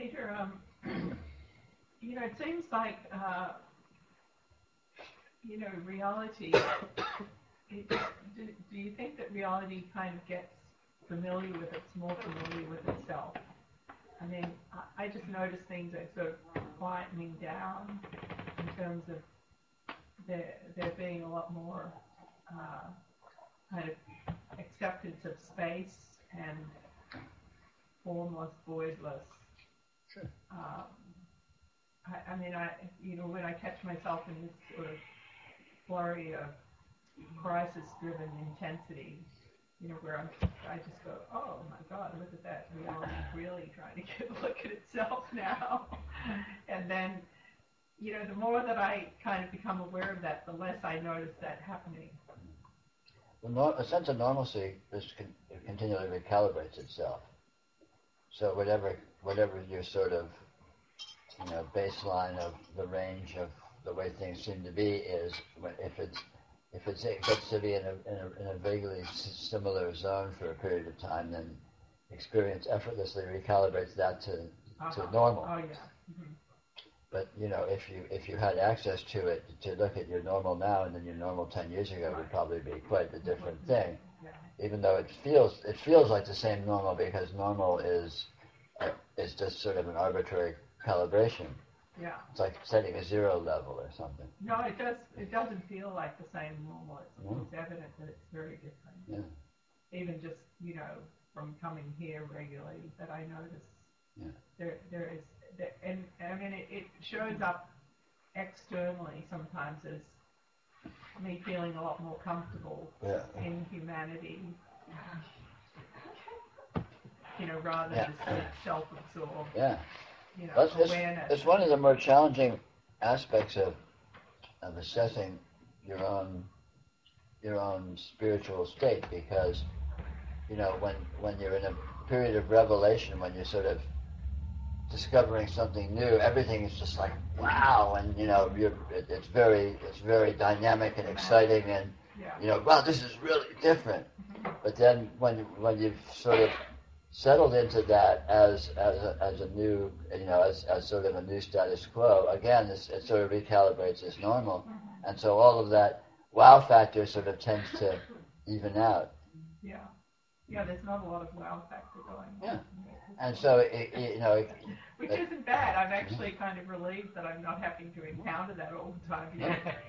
Peter, it seems like, reality, do you think that reality kind of gets more familiar with itself? I mean, I just notice things are sort of quietening down in terms of there being a lot more kind of acceptance of space and formless, voidless. Sure. When I catch myself in this sort of flurry of crisis-driven intensity, where I just go, oh my God, look at that, reality really trying to get a look at itself now. And then, the more that I kind of become aware of that, the less I notice that happening. Well, a sense of normalcy continually recalibrates itself. So whatever your sort of baseline of the range of the way things seem to be is, if it gets to be in a vaguely similar zone for a period of time, then experience effortlessly recalibrates that to normal. Oh yeah. Mm-hmm. But if you had access to it to look at your normal now and then your normal 10 years ago, would probably be quite a different thing. Yeah. Even though it feels like the same normal, because normal is just sort of an arbitrary calibration. Yeah. It's like setting a zero level or something. No, it does. It doesn't feel like the same normal. It's evident that it's very different. Yeah. Even just from coming here regularly, that I notice. Yeah. There is, and I mean it shows up externally sometimes as me feeling a lot more comfortable in humanity. Rather than sort of self-absorbed. Yeah. Awareness. It's one of the more challenging aspects of assessing your own spiritual state, because when you're in a period of revelation, when you're sort of discovering something new, everything is just like wow, and it's very dynamic and exciting, and wow, this is really different. But then when you've sort of settled into that as a new, as sort of a new status quo, again, it sort of recalibrates as normal, and so all of that wow factor sort of tends to even out. Yeah, there's not a lot of wow factor going on. Yeah, and so which isn't bad. I'm actually kind of relieved that I'm not having to encounter that all the time.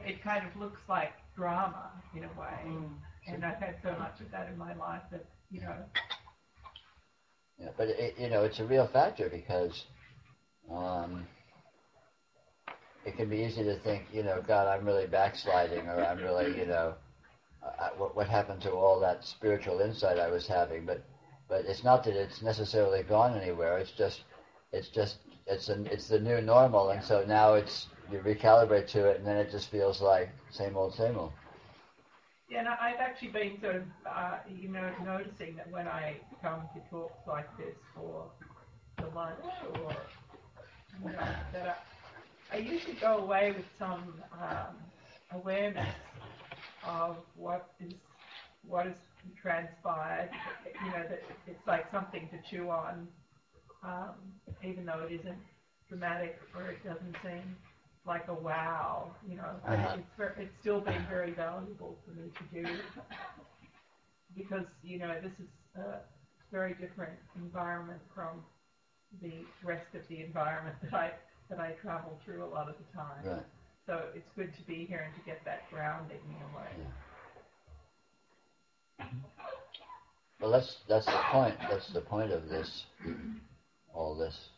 It kind of looks like drama in a way, and I've had so much of that in my life that Yeah, but it's a real factor, because it can be easy to think, God, I'm really backsliding, or I'm really, what happened to all that spiritual insight I was having? But it's not that it's necessarily gone anywhere. It's the new normal, and so now you recalibrate to it, and then it just feels like same old, same old. Yeah, and I've actually been sort of, noticing that when I come to talks like this for the lunch, or that I usually go away with some awareness of what has transpired. That it's like something to chew on, even though it isn't dramatic or it doesn't seem like a wow, it's still been very valuable for me to do, because this is a very different environment from the rest of the environment that I travel through a lot of the time. Right. So it's good to be here and to get that grounding in a way. Yeah. Well, that's the point. That's the point of this, all this.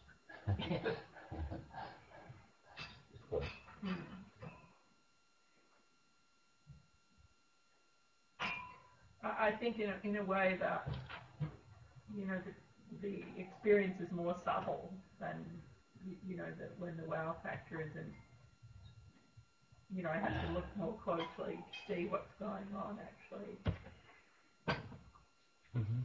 I think in a way that the experience is more subtle than that when the wow factor isn't. I have to look more closely to see what's going on actually. Mm-hmm.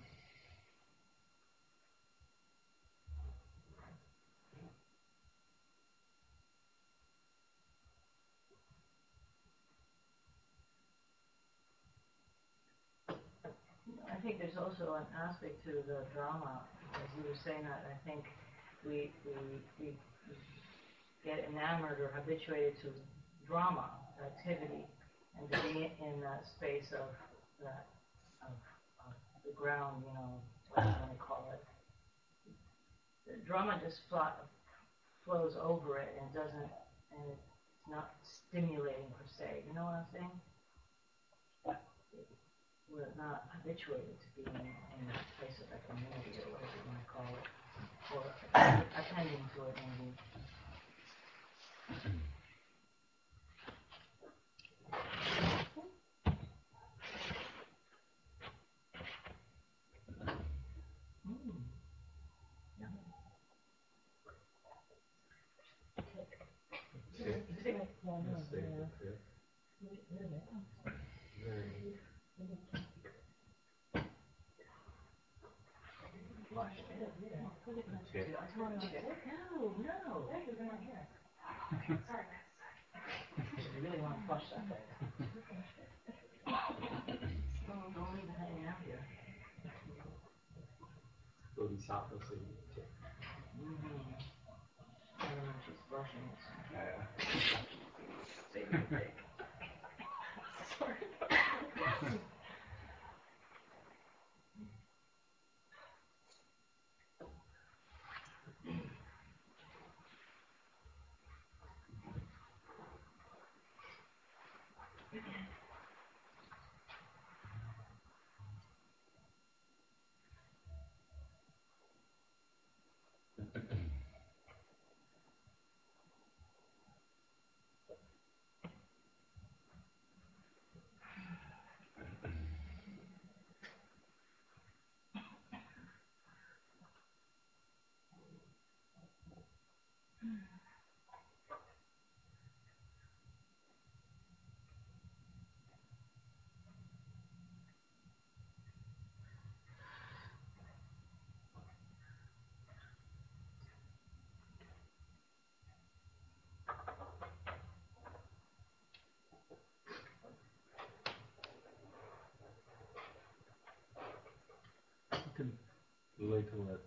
I think there's also an aspect to the drama, as you were saying that. I think we get enamored or habituated to drama, activity, and to be in that space of the ground, what do you want to call it? The drama just flows over it and it's not stimulating per se. You know what I'm saying? We're not habituated to being in a place of a community or whatever you want to call it, or attending to it maybe. No. You really want to flush that thing. Don't leave it hanging out here. Bodhisattva city. I don't know if she's flushing it. Yeah. Save the pig. Sorry. Can relate to what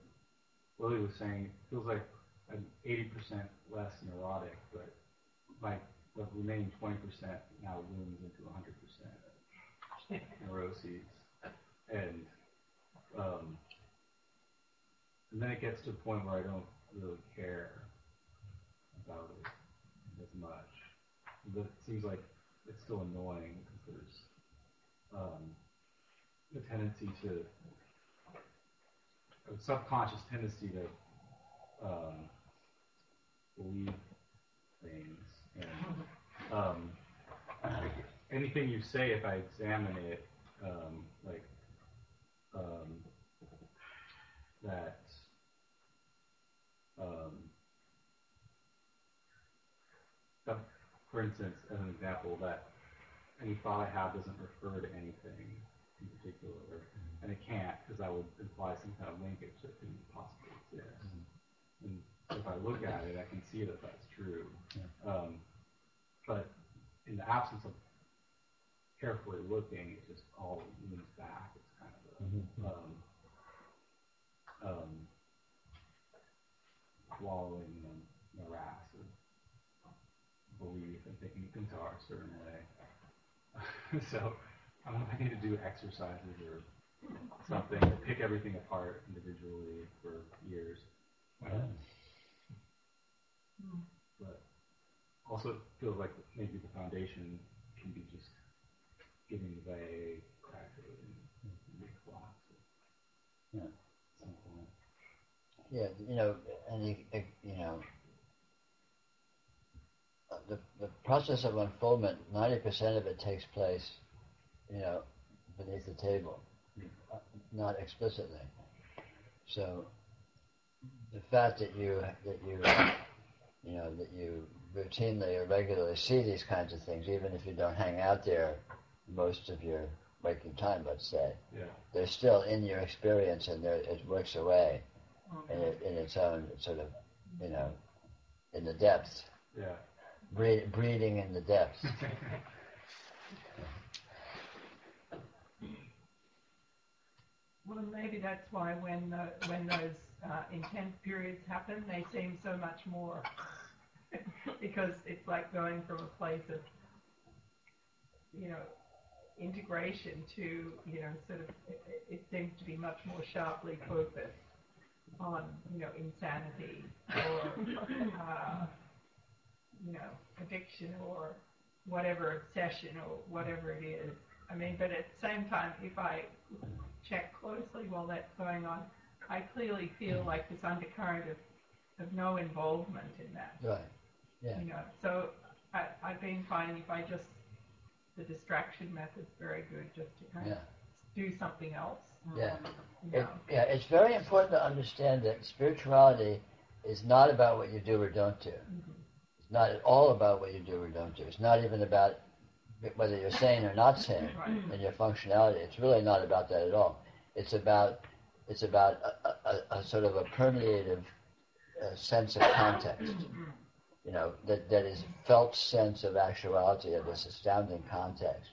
Willie was saying. It feels like I'm 80% less neurotic, but the remaining 20% now looms into 100% neuroses, and then it gets to a point where I don't really care about it as much. But it seems like it's still annoying because there's the tendency to a subconscious tendency to believe things, and anything you say, if I examine it, for instance, as an example, that any thought I have doesn't refer to anything in particular, and it can't, because that would imply some kind of linkage that couldn't possibly exist. And if I look at it, I can see that that's true. But in the absence of carefully looking, it just all moves back. It's kind of a wallowing in the morass of belief and thinking things are a certain way. So I don't know if I need to do exercises or something, or pick everything apart individually for years. But also it feels like maybe the foundation can be just giving way gradually and make blocks at some point. Yeah, and the process of unfoldment, 90% of it takes place, beneath the table, not explicitly. So the fact that you routinely or regularly see these kinds of things, even if you don't hang out there most of your waking time, let's say, they're still in your experience, and it works away in its own sort of, in the depths. Yeah. Breeding in the depths. Well, maybe that's why when those intense periods happen, they seem so much more, because it's like going from a place of, integration to, sort of, it seems to be much more sharply focused on, insanity or, addiction or whatever, obsession or whatever it is. I mean, but at the same time, if I check closely while that's going on, I clearly feel like this undercurrent of no involvement in that. Right. Yeah. So I've been finding if I just, the distraction method's very good just to kind of do something else. Yeah. It's very important to understand that spirituality is not about what you do or don't do. Mm-hmm. It's not at all about what you do or don't do. It's not even about whether you're sane or not sane in your functionality. It's really not about that at all. It's about a sort of a permeative sense of context. That is felt sense of actuality, of this astounding context.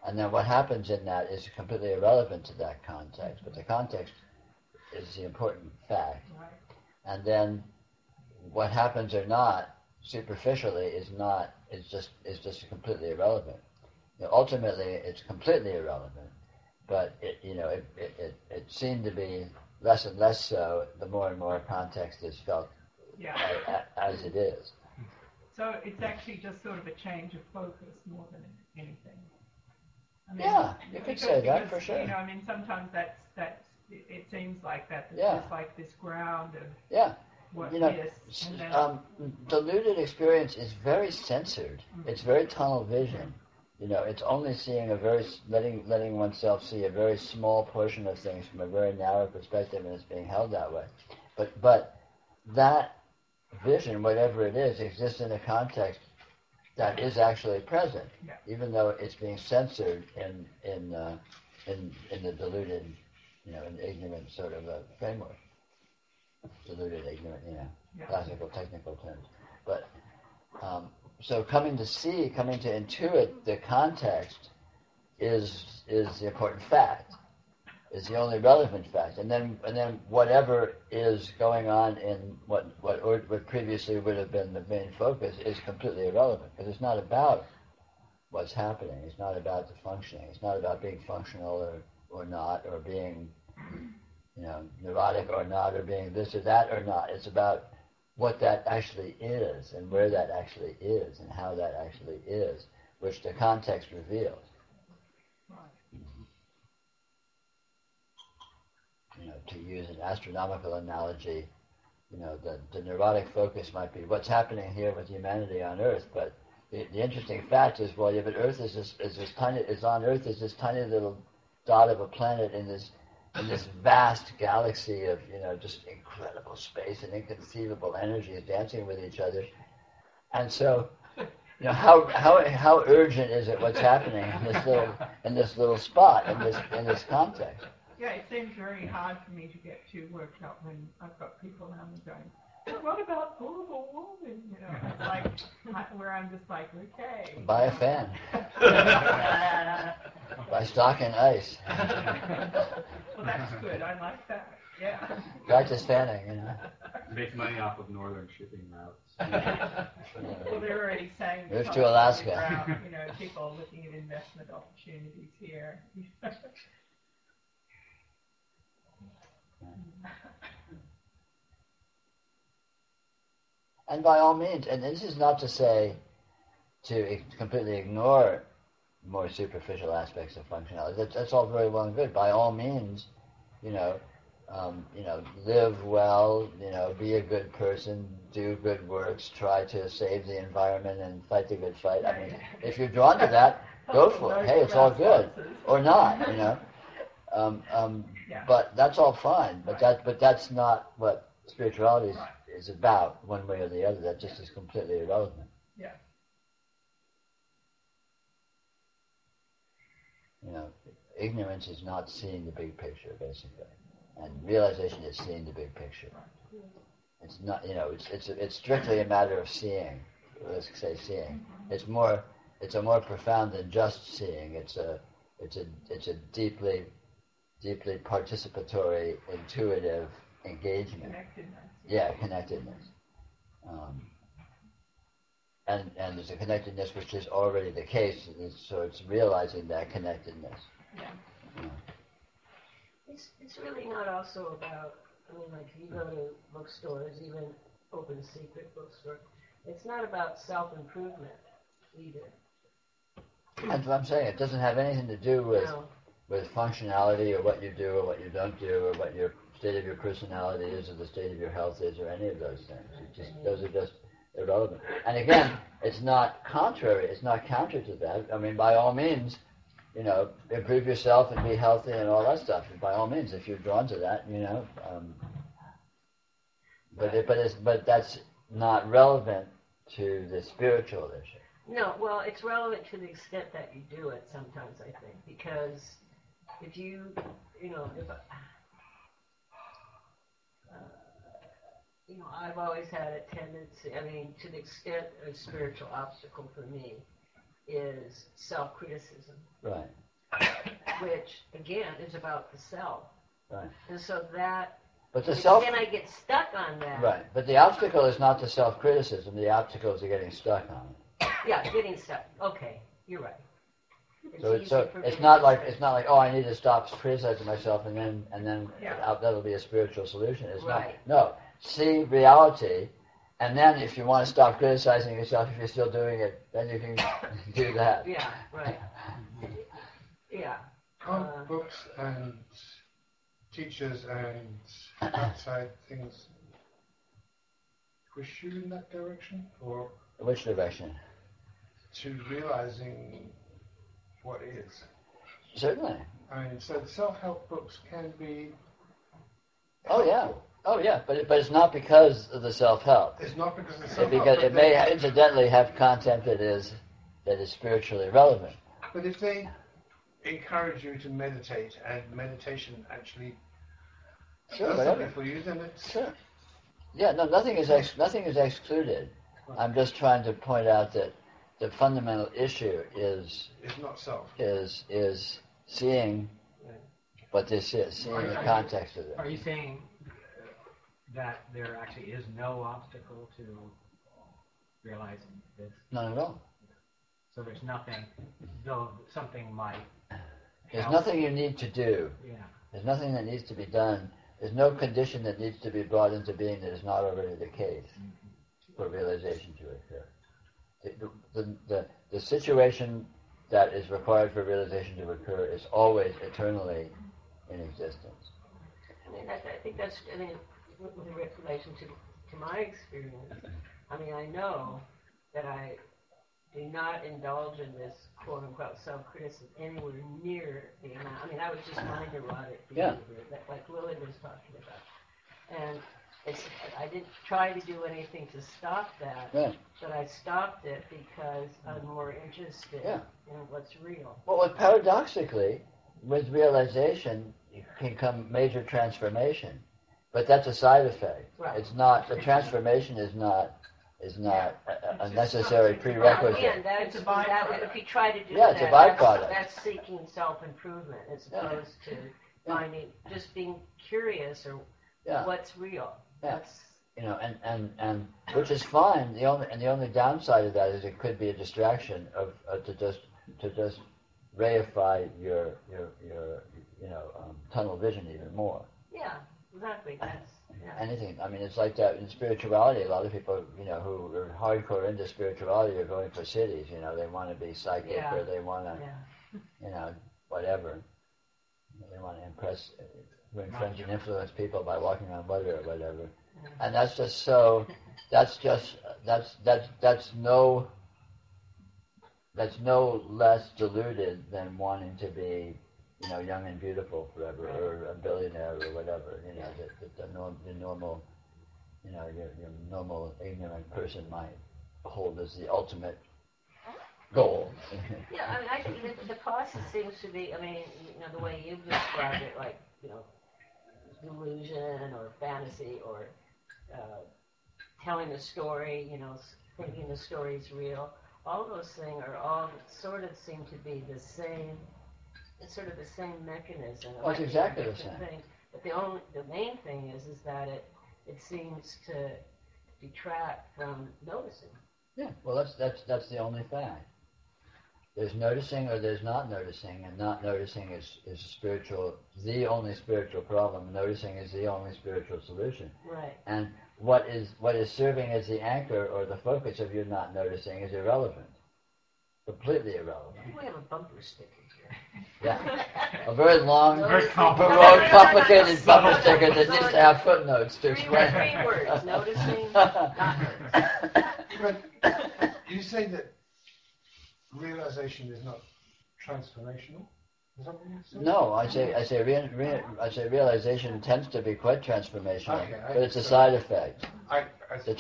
And then what happens in that is completely irrelevant to that context, but the context is the important fact. Right. And then what happens or not, superficially, is just completely irrelevant. Ultimately, it's completely irrelevant, but it seemed to be less and less so the more and more context is felt as it is. So it's actually just sort of a change of focus more than anything. I mean, you could say that for sure. Sometimes that's it seems like that. There's like this ground of what is. And then, deluded experience is very censored. Mm-hmm. It's very tunnel vision. It's only seeing letting oneself see a very small portion of things from a very narrow perspective, and it's being held that way. But that vision, whatever it is, exists in a context that is actually present, even though it's being censored in the deluded, in ignorant sort of a framework. Deluded, ignorant, classical technical terms. But so coming to intuit the context is the important fact. Is the only relevant fact, and then whatever is going on in what previously would have been the main focus is completely irrelevant, because it's not about what's happening. It's not about the functioning. It's not about being functional or not, or being neurotic or not, or being this or that or not. It's about what that actually is, and where that actually is, and how that actually is, which the context reveals. To use an astronomical analogy, the neurotic focus might be what's happening here with humanity on Earth, but the interesting fact is, but Earth is this tiny little dot of a planet in this vast galaxy of just incredible space and inconceivable energies dancing with each other, and so how urgent is it what's happening in this little spot in this context? Yeah, it seems very hard for me to get too worked up when I've got people around me going, but what about horrible woman? It's like where I'm just like, okay. Buy a fan. Buy stock and ice. Well, that's good. I like that. Yeah. Practice fanning, Make money off of northern shipping routes. Well, they're already saying. Move to Alaska. Around, people looking at investment opportunities here. And by all means, and this is not to say to completely ignore more superficial aspects of functionality. That's all very well and good. By all means, live well, be a good person, do good works, try to save the environment and fight the good fight. I mean, if you're drawn to that, go for it. Hey, it's all good. Or not, But that's all fine. But that's not what spirituality is about, one way or the other. That just is completely irrelevant. Yeah. Ignorance is not seeing the big picture, basically, and realization is seeing the big picture. It's not, it's strictly a matter of seeing. Let's say seeing. It's a more profound than just seeing. It's a deeply deeply participatory, intuitive engagement. Connectedness. Yeah, connectedness. And there's a connectedness which is already the case, so it's realizing that connectedness. Yeah. It's really not also about, I mean, like if you go to bookstores, even open secret bookstore, it's not about self-improvement either. That's what I'm saying. It doesn't have anything to do No. with functionality or what you do or what you don't do or what your state of your personality is or the state of your health is or any of those things. Those are just irrelevant. And again, it's not contrary. It's not counter to that. I mean, by all means, improve yourself and be healthy and all that stuff. By all means, if you're drawn to that, But that's not relevant to the spiritual issue. No, well, it's relevant to the extent that you do it sometimes, I think, because if I've always had a tendency, I mean, to the extent a spiritual obstacle for me is self-criticism. Right. Which, again, is about the self. Right. And so that, but then I get stuck on that. Right. But the obstacle is not the self-criticism. The obstacle is getting stuck on it. Yeah, getting stuck. Okay, you're right. So it's not like oh, I need to stop criticizing myself and then that'll be a spiritual solution. It's right. not. No. See reality, and then if you want to stop criticizing yourself, if you're still doing it, then you can do that. Yeah. Right. Yeah. Can't books and teachers and outside things push you in that direction, or which direction? To realizing what is? Certainly. I mean, so the self-help books can be helpful. Oh yeah, but it's not because of the self-help. It's not because of the self-help. Because it may incidentally have content that is spiritually relevant. But if they encourage you to meditate, and meditation actually does something for you, then it's sure. Yeah, no, nothing is excluded. Right. I'm just trying to point out that the fundamental issue is not self. Is seeing what this is, seeing the context of it. Are you saying that there actually is no obstacle to realizing this? Not at all. So there's nothing, though something might There's nothing you need to do. Yeah. There's nothing that needs to be done. There's no condition that needs to be brought into being that is not already the case for realization to occur. The situation that is required for realization to occur is always eternally in existence. I mean, I think that's, with relation to my experience, I mean, I know that I do not indulge in this quote-unquote self-criticism anywhere near the amount. I mean, I was just mind-erotic behavior, like Lily was talking about. And I didn't try to do anything to stop that, but I stopped it because I'm more interested in what's real. Well, paradoxically, with realization can come major transformation, but that's a side effect. Right. It's not, the transformation is not a necessary prerequisite. Again, that's a byproduct. If you try to do it's a byproduct. That's seeking self-improvement as opposed to finding, just being curious or what's real. Yeah. And which is fine. The only downside of that is it could be a distraction to just reify your tunnel vision even more. Yeah, exactly. Anything. I mean, it's like that in spirituality. A lot of people, who are hardcore into spirituality are going for cities. They want to be psychic or they want to, whatever. They want to impress, infringe and influence people by walking on water or whatever. And that's just so. That's no less deluded than wanting to be, young and beautiful forever, or a billionaire or whatever. The normal, your normal ignorant person might hold as the ultimate goal. Yeah, I mean, I think the process seems to be. I mean, the way you've described it, like delusion or fantasy or telling a story, thinking the story's real. All those things are all sort of seem to be the same it's sort of the same mechanism. Oh, it's exactly the same. Things, but the main thing is that it seems to detract from noticing. Yeah, well, that's the only fact. There's noticing or there's not noticing, and not noticing is spiritual, the only spiritual problem. Noticing is the only spiritual solution. Right. And what is serving as the anchor or the focus of your not noticing is irrelevant. Completely irrelevant. We have a bumper sticker here. Yeah. A very long, Very complicated bumper sticker that needs to have footnotes to explain. Three words. Noticing, not noticing. But you say that realization is not transformational? Is that what you said? No, I say realization tends to be quite transformational, Okay, but it's a side effect. The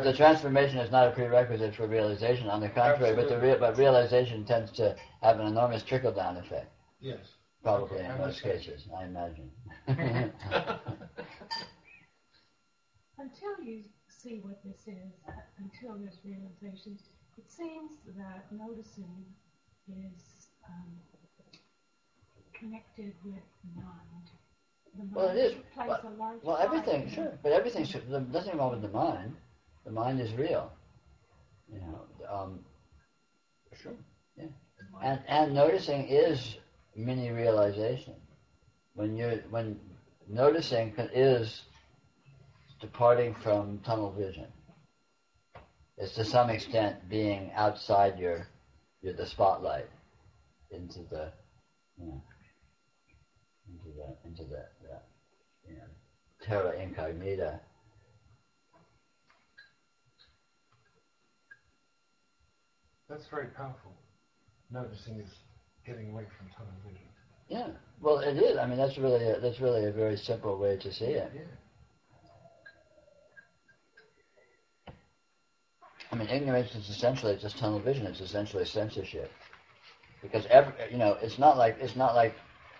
the transformation is not a prerequisite for realization. On the contrary, but realization tends to have an enormous trickle-down effect. Yes. Probably Okay, in most cases, I imagine. Until you see what this is, until there's realization, it seems that noticing is connected with mind. The mind Well, it is. plays a large Well, part everything, in it. sure, but everything. There's nothing wrong with the mind. The mind is real. You know, sure, yeah. And noticing is mini realization. When noticing is departing from tunnel vision. It's to some extent being outside the spotlight into the terra incognita. That's very powerful. Noticing is getting away from tunnel vision. Yeah, well, it is. I mean, that's really a very simple way to see it. Yeah. I mean, ignorance is essentially just tunnel vision. It's essentially censorship, because it's not like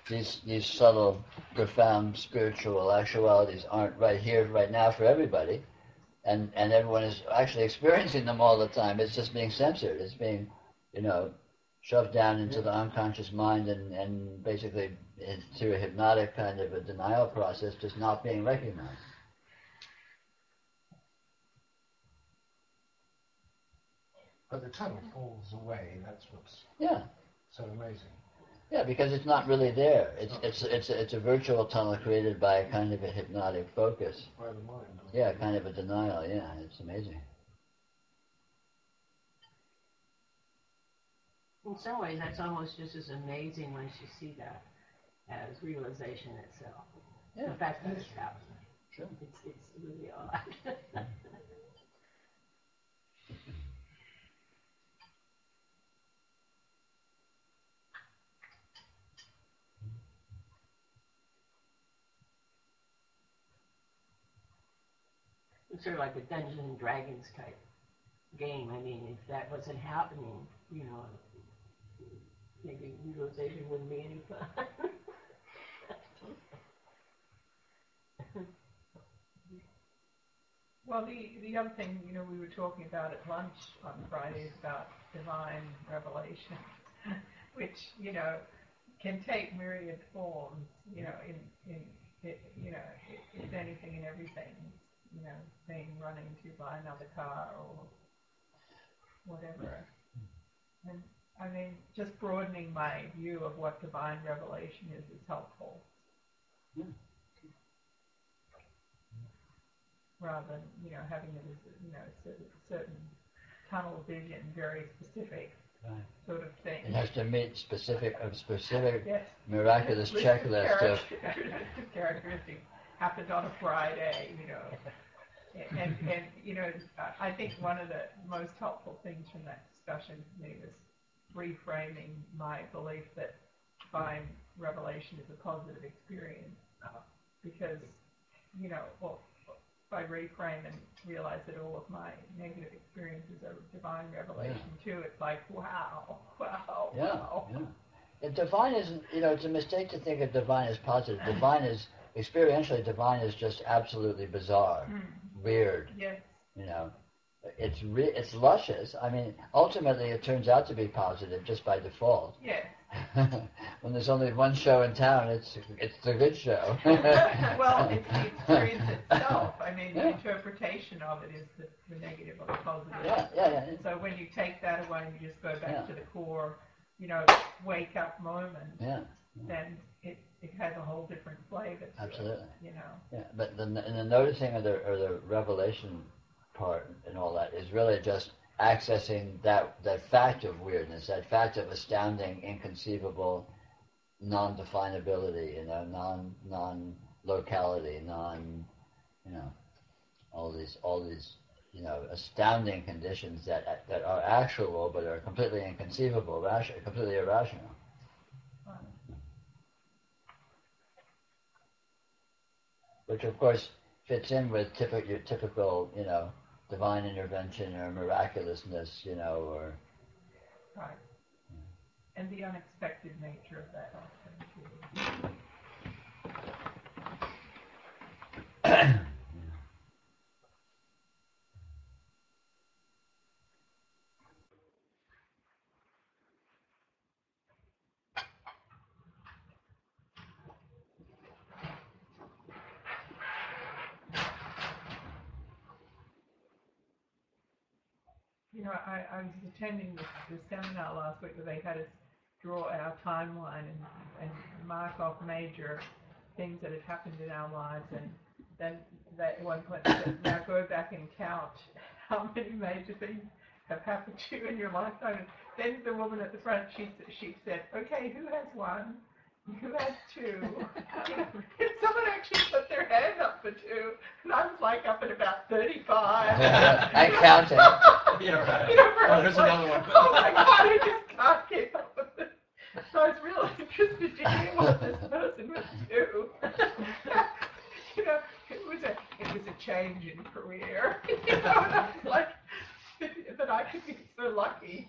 these subtle, profound spiritual actualities aren't right here, right now for everybody, and everyone is actually experiencing them all the time. It's just being censored. It's being, shoved down into the unconscious mind and basically through a hypnotic kind of a denial process, just not being recognized. But the tunnel falls away. That's what's so amazing. Yeah, because it's not really there. It's a virtual tunnel created by a kind of a hypnotic focus. By the mind. Yeah, kind of a denial. Yeah, it's amazing. In some ways, that's almost just as amazing once you see that as realization itself. Yeah. The fact that it's happening. Sure. It's really odd. It's sort of like a Dungeons and Dragons type game. I mean, if that wasn't happening, maybe realization wouldn't be any fun. Well, the other thing, we were talking about at lunch on Friday is about divine revelation, which, can take myriad forms, it's anything and everything, being running to buy another car or whatever. And I mean, just broadening my view of what divine revelation is helpful. Rather than, having it as, certain tunnel vision, very specific sort of thing. It has to meet specific Yes. miraculous checklist of characteristics. Happened on a Friday, And I think one of the most helpful things from that discussion to me was reframing my belief that divine revelation is a positive experience. Because, if I reframe and realize that all of my negative experiences are divine revelation too, it's like, wow. And divine isn't, it's a mistake to think of divine as positive. Divine is, experientially, divine is just absolutely bizarre, weird, Yes. it's luscious. I mean, ultimately, it turns out to be positive just by default. Yes. When there's only one show in town, it's the good show. Well, it's the experience itself. I mean, the Yeah. interpretation of it is the negative or the positive. Yeah. And so when you take that away and you just go back to the core, wake up moment, then it has a whole different flavor to Absolutely. it, Yeah, but the noticing or the revelation part and all that is really just accessing that fact of weirdness, that fact of astounding, inconceivable non-definability, non-locality, all these astounding conditions that are actual but are completely inconceivable, completely irrational. Which of course fits in with your typical, divine intervention or miraculousness, or right. And the unexpected nature of that often too. I was attending the seminar last week where they had us draw our timeline and mark off major things that had happened in our lives, and then they, at one point they said, now go back and count how many major things have happened to you in your lifetime. And then the woman at the front, she said, okay, who has one? Who has two? Someone actually put their hand up for two, and I was like up at about 35. And counting. Yeah, right. There's another one. Oh my God, I just can't keep up with it. So I was really interested to hear what this person would do. It was a change in career. And I was like, that I could be so lucky.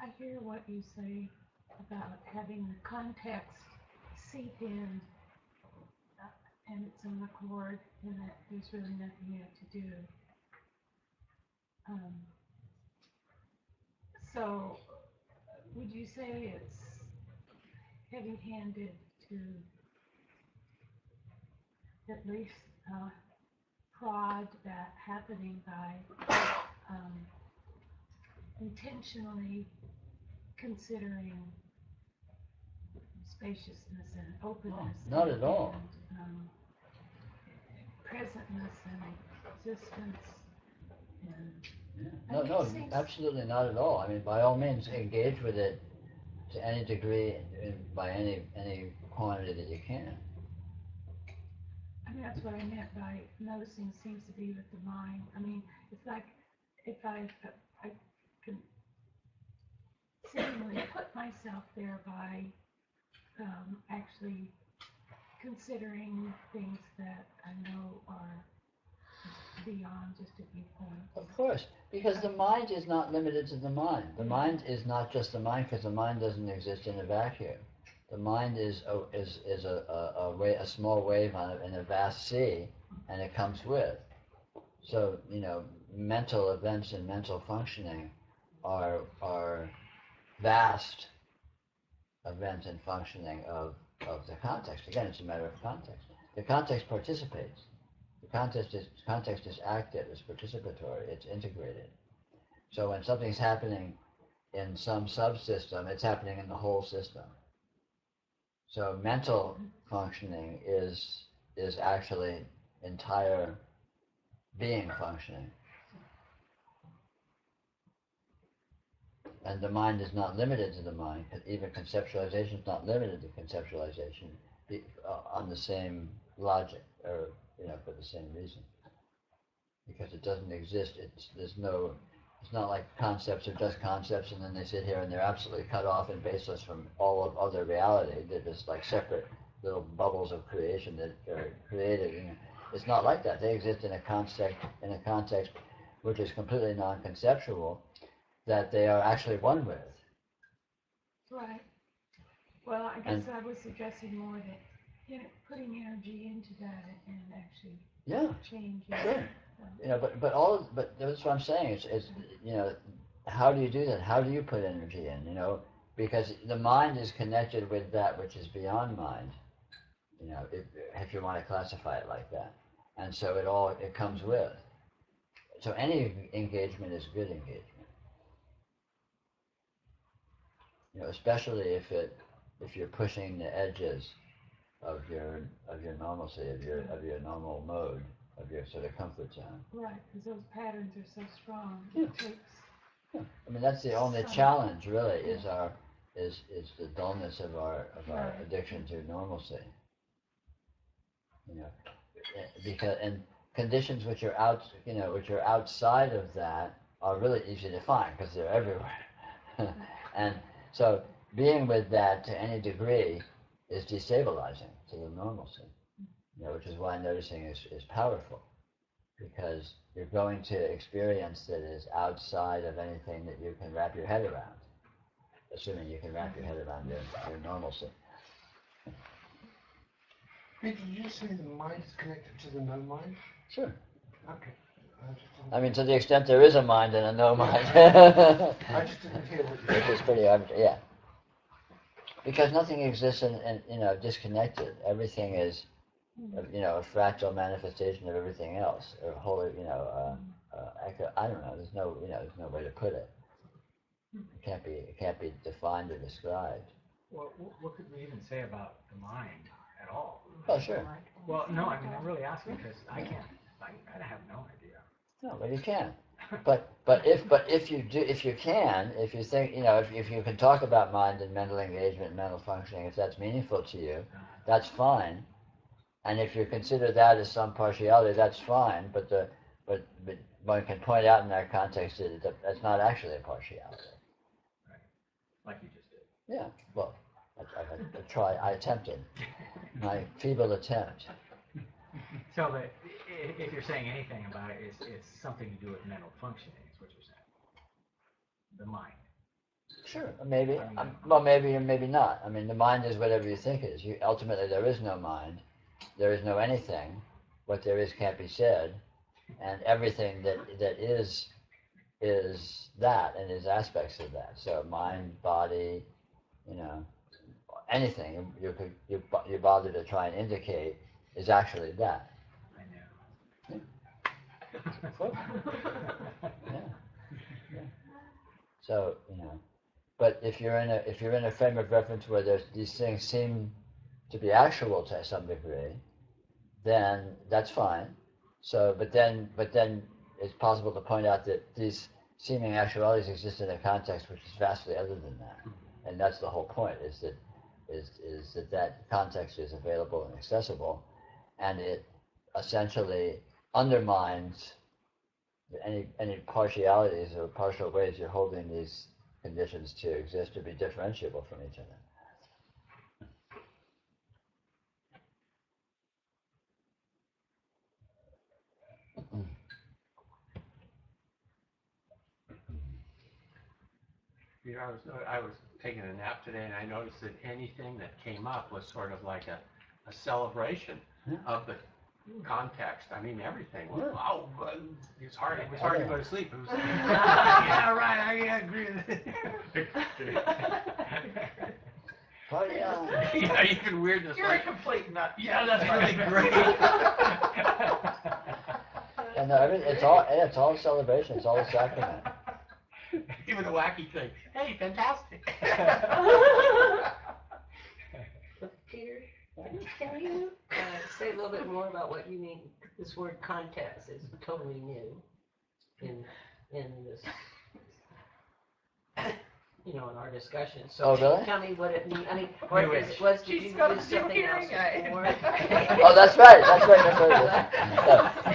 I hear what you say about having the context seep in, and it's on accord, and that there's really nothing yet to do. So, would you say it's heavy-handed to at least prod that happening by intentionally considering spaciousness and openness? Not at all. And presentness and existence. And No, absolutely not at all. I mean, by all means, engage with it to any degree, by any quantity that you can. I mean, that's what I meant by noticing seems to be with the mind. I mean, it's like if I can seemingly put myself there by actually considering things that I know are beyond just a viewpoint. Of course, because the mind is not limited to the mind. The mind is not just the mind, because the mind doesn't exist in a vacuum. The mind is a small wave in a vast sea, and it comes with. So, mental events and mental functioning are vast events and functioning of the context. Again, it's a matter of context. The context participates. The context is active, it's participatory, it's integrated. So when something's happening in some subsystem, it's happening in the whole system. So mental functioning is actually entire being functioning. And the mind is not limited to the mind. Even conceptualization is not limited to conceptualization on the same logic, or for the same reason. Because it doesn't exist. It's not like concepts are just concepts, and then they sit here and they're absolutely cut off and baseless from all of other reality. They're just like separate little bubbles of creation that are created. It's not like that. They exist in a context which is completely non-conceptual, that they are actually one with. Right. Well, I guess I was suggesting more that putting energy into that and actually changing. Sure. But that's what I'm saying. It's how do you do that? How do you put energy in? Because the mind is connected with that which is beyond mind. If you want to classify it like that, and so it comes with. So any engagement is good engagement. Especially if you're pushing the edges of your normalcy, of your normal mode, of your sort of comfort zone. Right, because those patterns are so strong. Yeah. It takes. Yeah. I mean, that's the only challenge, really, is the dullness of our addiction to normalcy. Because conditions which are outside of that are really easy to find because they're everywhere, and so being with that to any degree is destabilizing to the normalcy. Which is why noticing is powerful, because you're going to experience that is outside of anything that you can wrap your head around, assuming you can wrap your head around your normalcy. Hey, did you say the mind is connected to the no-mind? Sure. Okay. I mean, to the extent there is a mind and a no mind. I just didn't hear what you said. Which is pretty arbitrary, yeah. Because nothing exists disconnected. Everything is, a fractal manifestation of everything else, or wholly, I don't know. There's no way to put it. It can't be defined or described. Well, what could we even say about the mind at all? Oh, sure. Well, no, I mean, I'm really asking because I have no idea. No, but you can. But if you think, if you can talk about mind and mental engagement, mental functioning, if that's meaningful to you, that's fine. And if you consider that as some partiality, that's fine. But one can point out in that context that that's not actually a partiality. Right. Like you just did. Yeah, well, I attempted. My feeble attempt. So that if you're saying anything about it, it's something to do with mental functioning, is what you're saying. The mind. Sure, maybe. Well, maybe or maybe not. I mean, the mind is whatever you think it is. Ultimately, there is no mind. There is no anything. What there is can't be said. And everything that is that and is aspects of that. So mind, body, anything you bother to try and indicate is actually that. I know. Yeah. So but if you're in a frame of reference where these things seem to be actual to some degree, then that's fine. So, but then it's possible to point out that these seeming actualities exist in a context which is vastly other than that, and that's the whole point: is that context is available and accessible, and it essentially undermines any partialities or partial ways you're holding these conditions to exist or be differentiable from each other. I was taking a nap today, and I noticed that anything that came up was sort of like a celebration of the context. I mean, everything was, wow, it was hard to go to sleep. It was, yeah, right, I agree with it. Party on. Yeah, even weirdness. You're a complete nut. Yeah, that's really great. And it's all celebration. It's all a sacrament. Even a wacky thing. Hey, fantastic. Peter, can you say a little bit more about what you mean? This word context is totally new in this, in our discussion. So oh, really? tell me what it means. I mean, what is it? Was did you use something else before? Oh, that's right.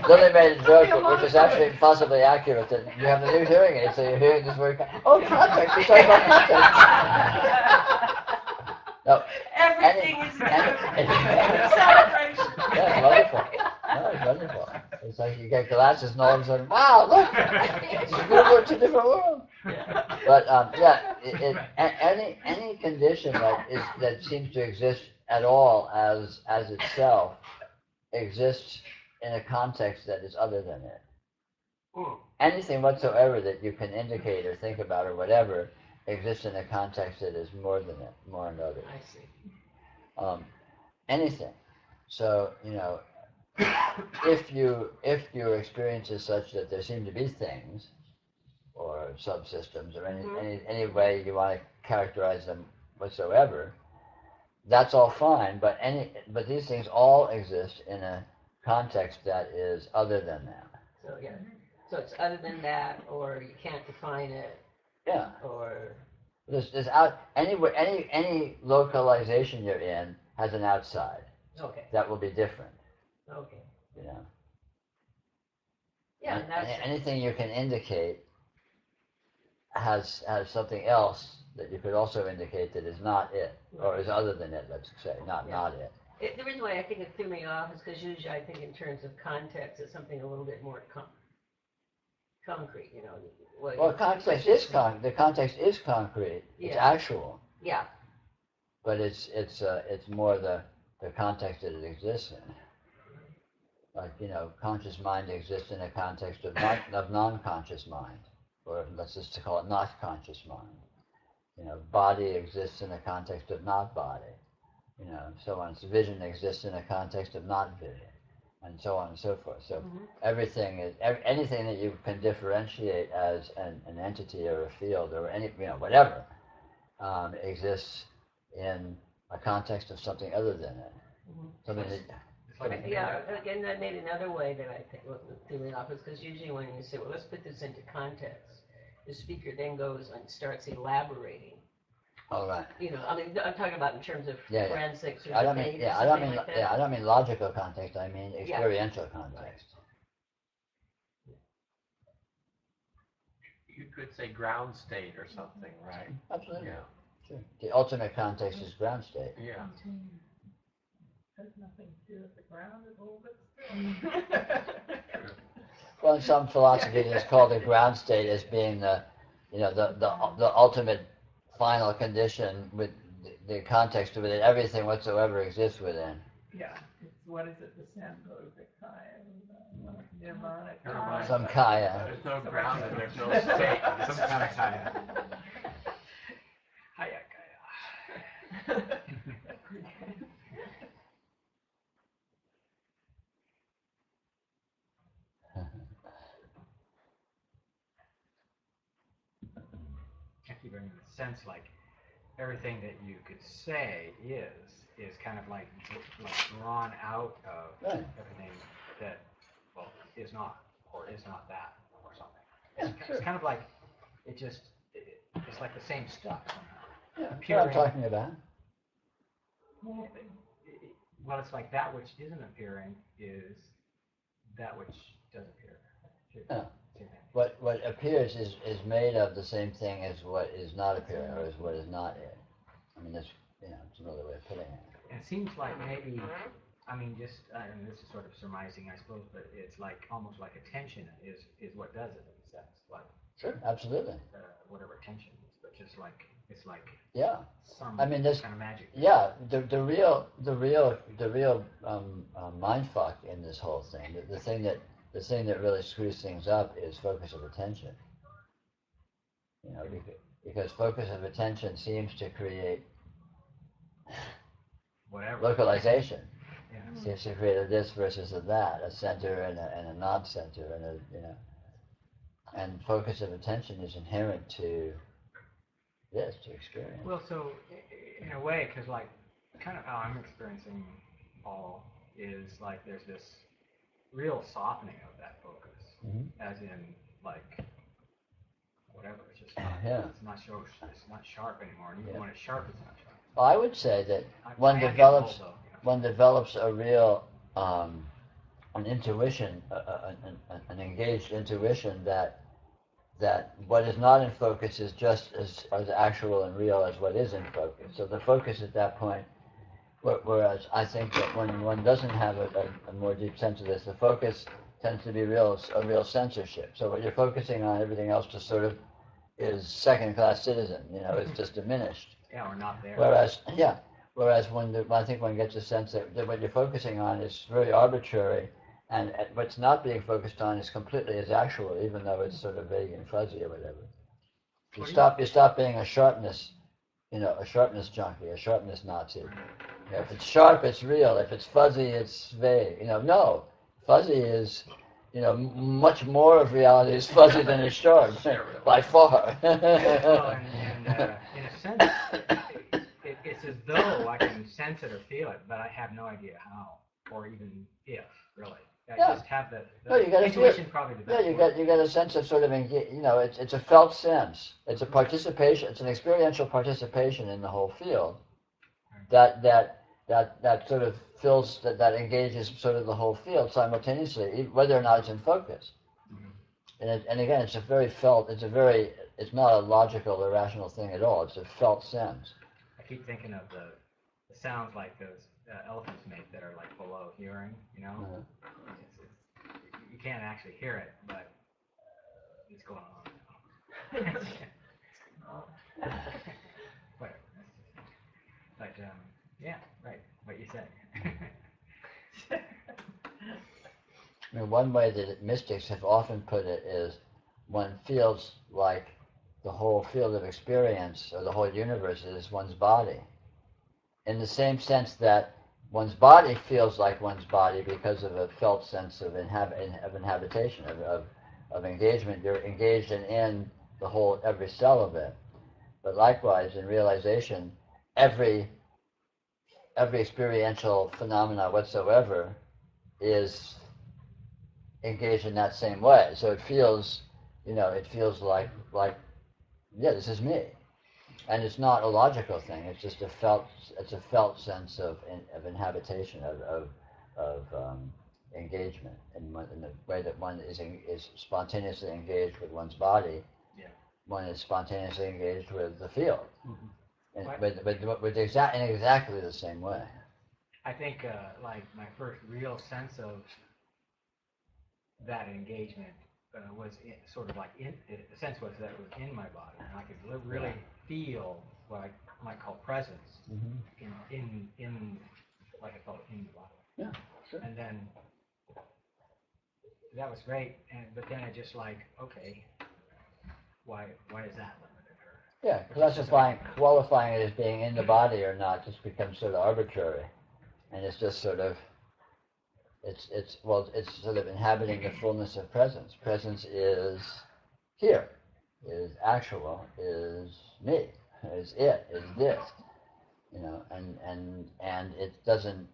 Lily made a joke, which is actually possibly accurate. That you have the new hearing aid, so you're hearing this word. Oh, context. We're talking about context. No, Everything is new. Celebration. Yeah, it's wonderful. No, it's wonderful. It's like you get glasses and all of a sudden, wow, look, it's a different world. But any condition that seems to exist at all as itself exists in a context that is other than it. Anything whatsoever that you can indicate or think about or whatever exists in a context that is more than it, more and other. I see. Anything. So if your experience is such that there seem to be things or subsystems or any way you want to characterize them whatsoever, that's all fine. But these things all exist in a context that is other than that. So yeah. So it's other than that, or you can't define it. Yeah. Or there's any localization you're in has an outside. Okay. That will be different. Okay. Yeah. And anything you can indicate has something else that you could also indicate that is not it, or is other than it. Let's say not it. The reason why I think it threw me off is because usually I think in terms of context, it's something a little bit more concrete. Well, context is the context is concrete. Yeah. It's actual. Yeah. But it's more the context that it exists in. Like conscious mind exists in a context of non-conscious mind, or let's just call it not conscious mind. Body exists in a context of not body. So on. So vision exists in a context of not vision, and so on and so forth. So everything is anything that you can differentiate as an entity or a field or any whatever exists in a context of something other than it. Something that, again, that made another way that I think threw me off is because usually when you say, well, let's put this into context, the speaker then goes and starts elaborating. All right. I'm talking about in terms of forensics or debate or something like that. I don't mean logical context. I mean experiential context. could say ground state or something, right? Absolutely. Yeah. Sure. The ultimate context is ground state. Yeah. Has nothing to do with the ground at all, but Well, in some philosophy, it's called the ground state as being the ultimate final condition with the context of it, everything whatsoever exists within. yeah, it's, what is it, the Sambhogakaya, Nirvana, Some kaya. There's no ground and there's no state. Some kind of kaya. Haya Kaya. I keep in the sense like everything that you could say is kind of like drawn out of Right. everything that is not or is not that or something. Yeah, It's sure. kind of like it's like the same stuff somehow. Yeah, that's what I'm talking about. Well, it's like that which isn't appearing is that which does appear. Yeah. What appears is made of the same thing as what is not appearing or as what is not it. I mean, that's it's another way of putting it. And it seems like maybe, I mean, this is sort of surmising, I suppose, but it's like almost like attention is what does it in a sense, like Sure, absolutely. whatever attention is, but just like it's like Yeah. some I mean, there's kind of magic. Yeah, the real mind fuck in this whole thing, the thing that really screws things up is focus of attention. Because focus of attention seems to create Whatever. localization. Yeah. Seems to create a this versus a that, a center and a non-center, and and focus of attention is inherent to this, to experience. Well, so in a way, because like kind of how I'm experiencing Paul is like there's this real softening of that focus, as in like whatever. It's just not, it's not sharp anymore. And even when it's sharp, it's not sharp. Well, I would say that one develops a real an intuition, an engaged intuition that what is not in focus is just as actual and real as what is in focus. So the focus at that point, whereas I think that when one doesn't have a more deep sense of this, the focus tends to be a real censorship. So what you're focusing on, everything else just sort of is second-class citizen. It's just diminished. Yeah, or not there. Whereas I think one gets a sense that what you're focusing on is very arbitrary, and what's not being focused on is completely as actual, even though it's sort of vague and fuzzy or whatever. You stop being a sharpness junkie, a sharpness Nazi. If it's sharp, it's real. If it's fuzzy, it's vague. No, fuzzy is, much more of reality is fuzzy than is sharp, by far. Well, and in a sense, it's as though I can sense it or feel it, but I have no idea how, or even if, really. I just have the intuition probably the best. You get a sense of sort of, it's a felt sense. It's a participation. It's an experiential participation in the whole field. That sort of fills that engages sort of the whole field simultaneously, whether or not it's in focus. And again, it's not a logical or rational thing at all. It's a felt sense. I keep thinking of the sounds like those elephants make that are like below hearing. You can't actually hear it, but it's going on. Whatever. But yeah, right. What you said. I mean, one way that mystics have often put it is one feels like the whole field of experience or the whole universe is one's body. In the same sense that one's body feels like one's body because of a felt sense of inhabitation, of engagement. You're engaged in the whole, every cell of it. But likewise, in realization, every experiential phenomena whatsoever is engaged in that same way. So it feels like this is me, and it's not a logical thing. It's just a felt sense of inhabitation, of engagement in the way that one is spontaneously engaged with one's body. Yeah. one is spontaneously engaged with the field, in exactly the same way. I think like my first real sense of that engagement was sort of like the sense was that it was in my body, and I could really feel what I might call presence in like I felt in the body. Yeah, sure. And then that was great, but then I just like, okay, why is that limited? Yeah, qualifying it as being in the body or not just becomes sort of arbitrary, and it's just sort of it's sort of inhabiting the fullness of presence. Presence is here, is actual, is me, is it, is this, and it doesn't.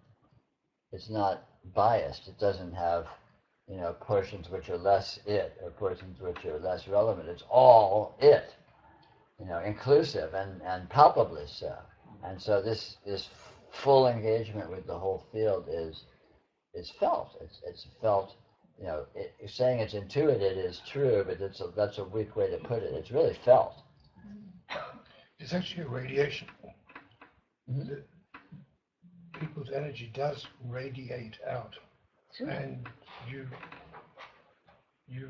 It's not biased. It doesn't have portions which are less it or portions which are less relevant. It's all it, inclusive and palpably so. And so this full engagement with the whole field is felt. It's felt. Saying it's intuited is true, but that's a weak way to put it. It's really felt. It's actually a radiation. Mm-hmm. People's energy does radiate out, sure. And you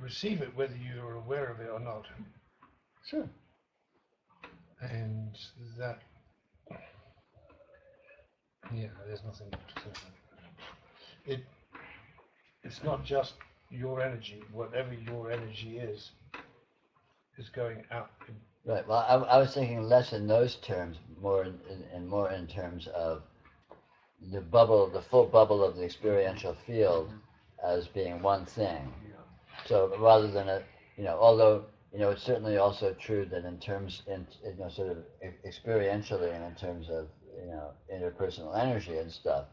receive it whether you're aware of it or not. Sure. And that, there's nothing to say about it. It's not just your energy. Whatever your energy is going out. Right. Well, I was thinking less in those terms, more in terms of the full bubble of the experiential field as being one thing. So rather than although it's certainly also true that sort of experientially and in terms of interpersonal energy and stuff,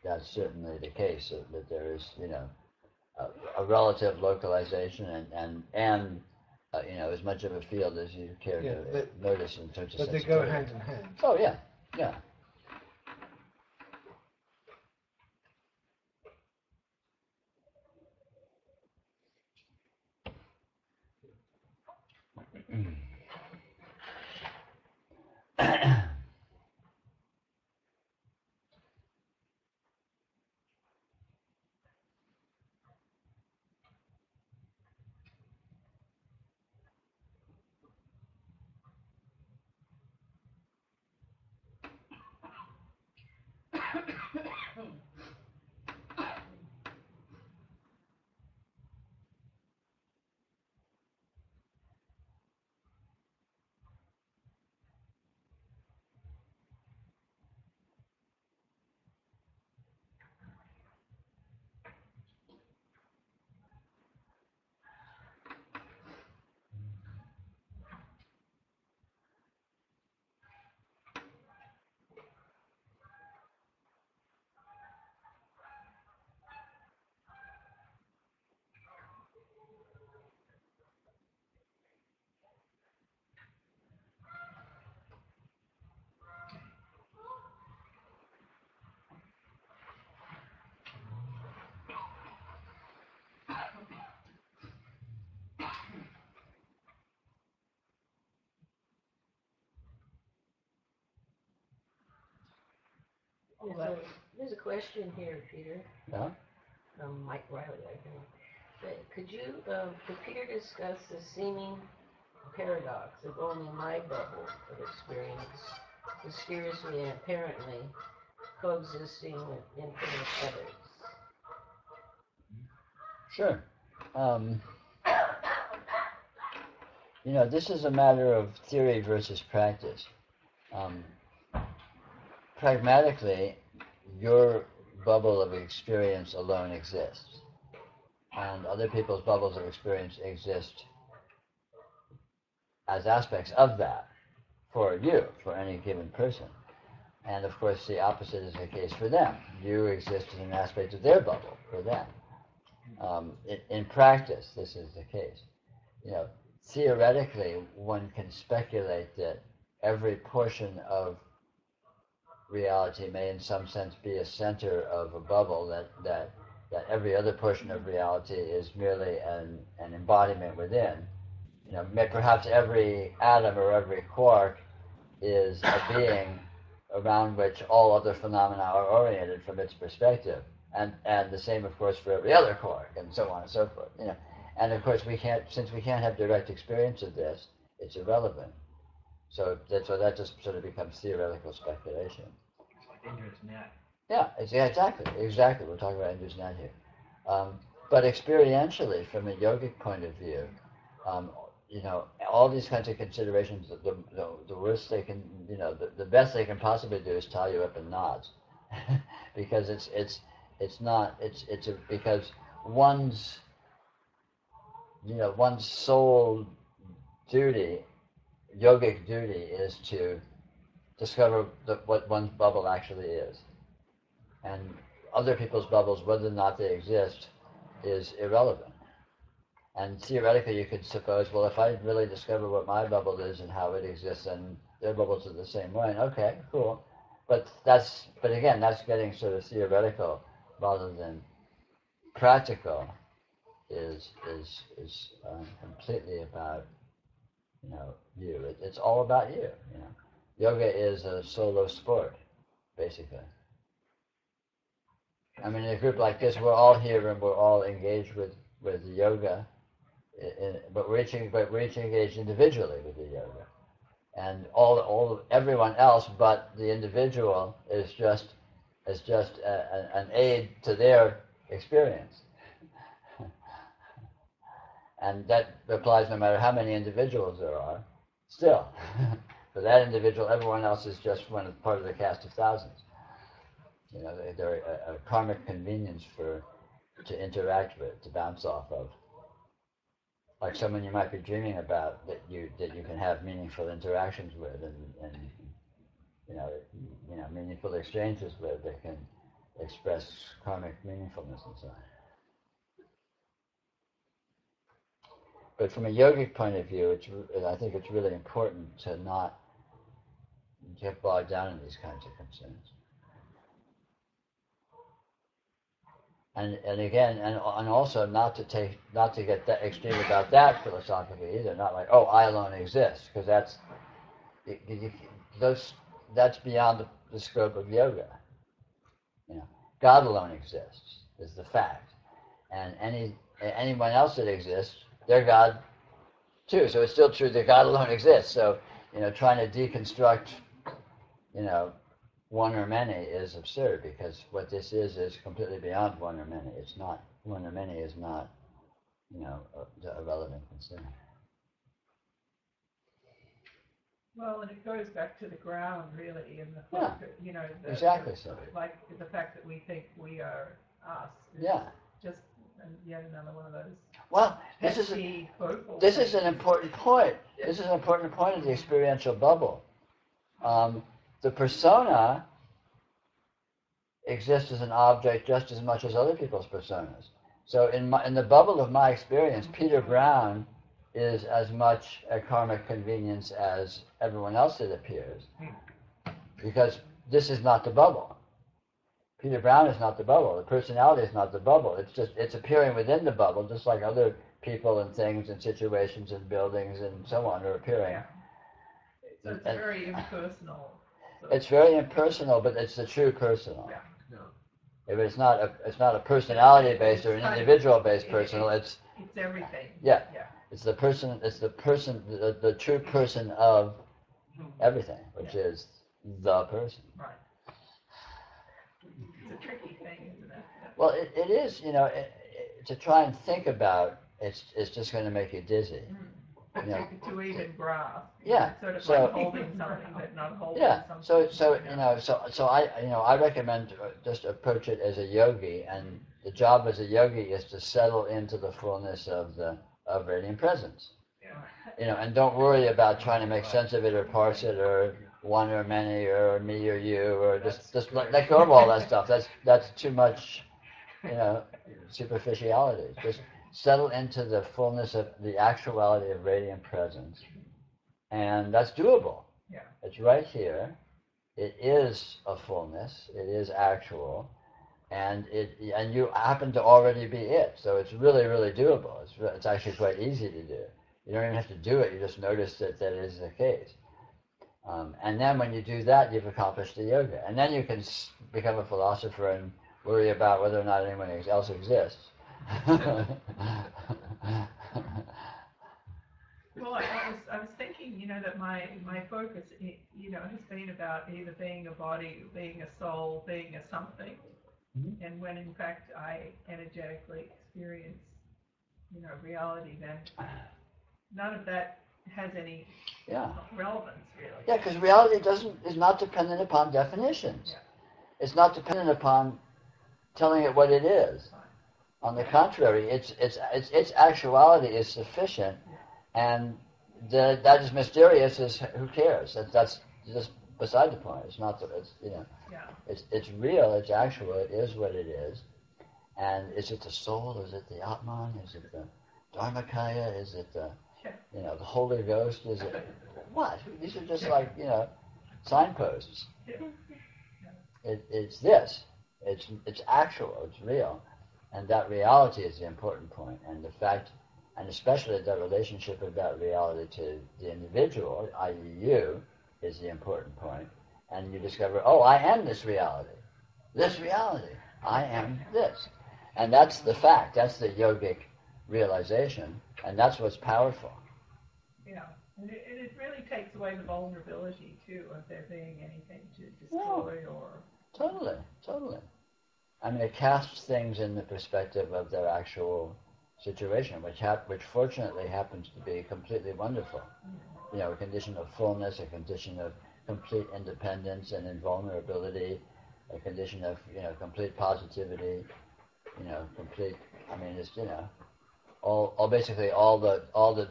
that's certainly the case. That there is a relative localization and as much of a field as you care to notice in terms of. But they go hand in hand. Oh yeah, yeah. There's a question here, Peter. Yeah. From Mike Riley, I think. Could Peter discuss the seeming paradox of only my bubble of experience, mysteriously and apparently coexisting with infinite others? Sure. This is a matter of theory versus practice. Pragmatically, your bubble of experience alone exists, and other people's bubbles of experience exist as aspects of that for you, for any given person. And of course, the opposite is the case for them. You exist as an aspect of their bubble for them. In practice, this is the case. Theoretically, one can speculate that every portion of reality may in some sense be a center of a bubble, that every other portion of reality is merely an embodiment within. perhaps every atom or every quark is a being around which all other phenomena are oriented from its perspective, and the same, of course, for every other quark, and so on and so forth. And of course, since we can't have direct experience of this, it's irrelevant. So that just sort of becomes theoretical speculation. It's like Indra's net. Yeah, exactly. We're talking about Indra's net here. But experientially, from a yogic point of view, all these kinds of considerations, the worst they can, the best they can possibly do is tie you up in knots, because because one's sole duty, yogic duty, is to discover what one's bubble actually is, and other people's bubbles, whether or not they exist, is irrelevant. And theoretically, you could suppose, well, if I really discover what my bubble is and how it exists, and their bubbles are the same way, okay, cool. But again, that's getting sort of theoretical rather than practical. Is completely about you. It's all about you. Yoga is a solo sport, basically. I mean, in a group like this, we're all here and we're all engaged with yoga. But we're each engaged individually with the yoga, and everyone else but the individual is just an aid to their experience, and that applies no matter how many individuals there are. Still, for that individual, everyone else is just part of the cast of thousands. They're a karmic convenience to interact with, to bounce off of. Like someone you might be dreaming about that you can have meaningful interactions with and meaningful exchanges with that can express karmic meaningfulness and so on. But from a yogic point of view, I think it's really important to not get bogged down in these kinds of concerns. And again, and also not to get that extreme about that philosophically either. Not like, oh, I alone exist, because that's beyond the scope of yoga. God alone exists is the fact, and anyone else that exists, they're God too. So it's still true that God alone exists. So trying to deconstruct, one or many is absurd, because what this is completely beyond one or many. It's not, one or many is not, a relevant concern. Well, and it goes back to the ground, really, in the fact that, exactly so. Like the fact that we think we are us. Just yet another one of those. Well, this is an important point. This is an important point of the experiential bubble. The persona exists as an object just as much as other people's personas. So in the bubble of my experience, Peter Brown is as much a karmic convenience as everyone else that appears, because this is not the bubble. Peter Brown is not the bubble. The personality is not the bubble. It's appearing within the bubble, just like other people and things and situations and buildings and so on are appearing. Yeah. So it's very impersonal. It's very impersonal, but it's the true personal. Yeah. If it's not a personality-based or an individual-based personal, it's everything. Yeah. It's the person. It's the true person of everything, which is the person. Right. It's a tricky thing, isn't it? Well, it is. To try and think about it's just going to make you dizzy. To even grasp. Yeah. It's sort of like holding something but not holding something. So I recommend just approach it as a yogi, and the job as a yogi is to settle into the fullness of radiant presence. And don't worry about trying to make sense of it or parse it or one or many or me or you or just let go of all that stuff. That's too much, superficiality. Just settle into the fullness of the actuality of radiant presence, and that's doable. Yeah. It's right here. It is a fullness. It is actual, and you happen to already be it. So it's really, really doable. It's actually quite easy to do. You don't even have to do it. You just notice that that is the case. And then when you do that, you've accomplished the yoga. And then you can become a philosopher and worry about whether or not anyone else exists. Well, I was thinking, that my focus, has been about either being a body, being a soul, being a something, and when in fact I energetically experience, reality, then none of that has any relevance, really. Yeah, because reality is not dependent upon definitions. Yeah. It's not dependent upon telling it what it is. On the contrary, its actuality is sufficient, and that is mysterious. Is who cares? That's just beside the point. It's not that it's real. It's actual. It is what it is. And is it the soul? Is it the Atman? Is it the Dharmakaya? Is it the the Holy Ghost? Is it what? These are just like signposts. It's this. It's actual. It's real. And that reality is the important point. And the fact, and especially the relationship of that reality to the individual, i.e. you, is the important point. And you discover, oh, I am this reality. This reality. I am this. And that's the fact. That's the yogic realization. And that's what's powerful. Yeah. And it really takes away the vulnerability, too, of there being anything to destroy or... Totally. I mean, it casts things in the perspective of their actual situation, which fortunately happens to be completely wonderful. A condition of fullness, a condition of complete independence and invulnerability, a condition of complete positivity, complete. I mean, it's basically all the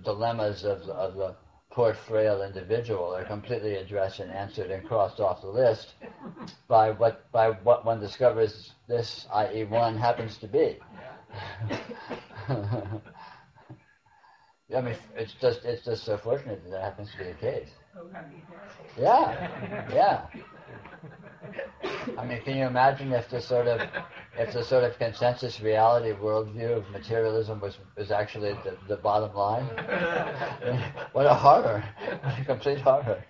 dilemmas of the poor frail individual are completely addressed and answered and crossed off the list by what one discovers this, i.e. one, happens to be. I mean, it's just so fortunate that happens to be the case. Yeah. I mean, can you imagine if the sort of consensus reality worldview of materialism was actually the bottom line? What a horror! What a complete horror!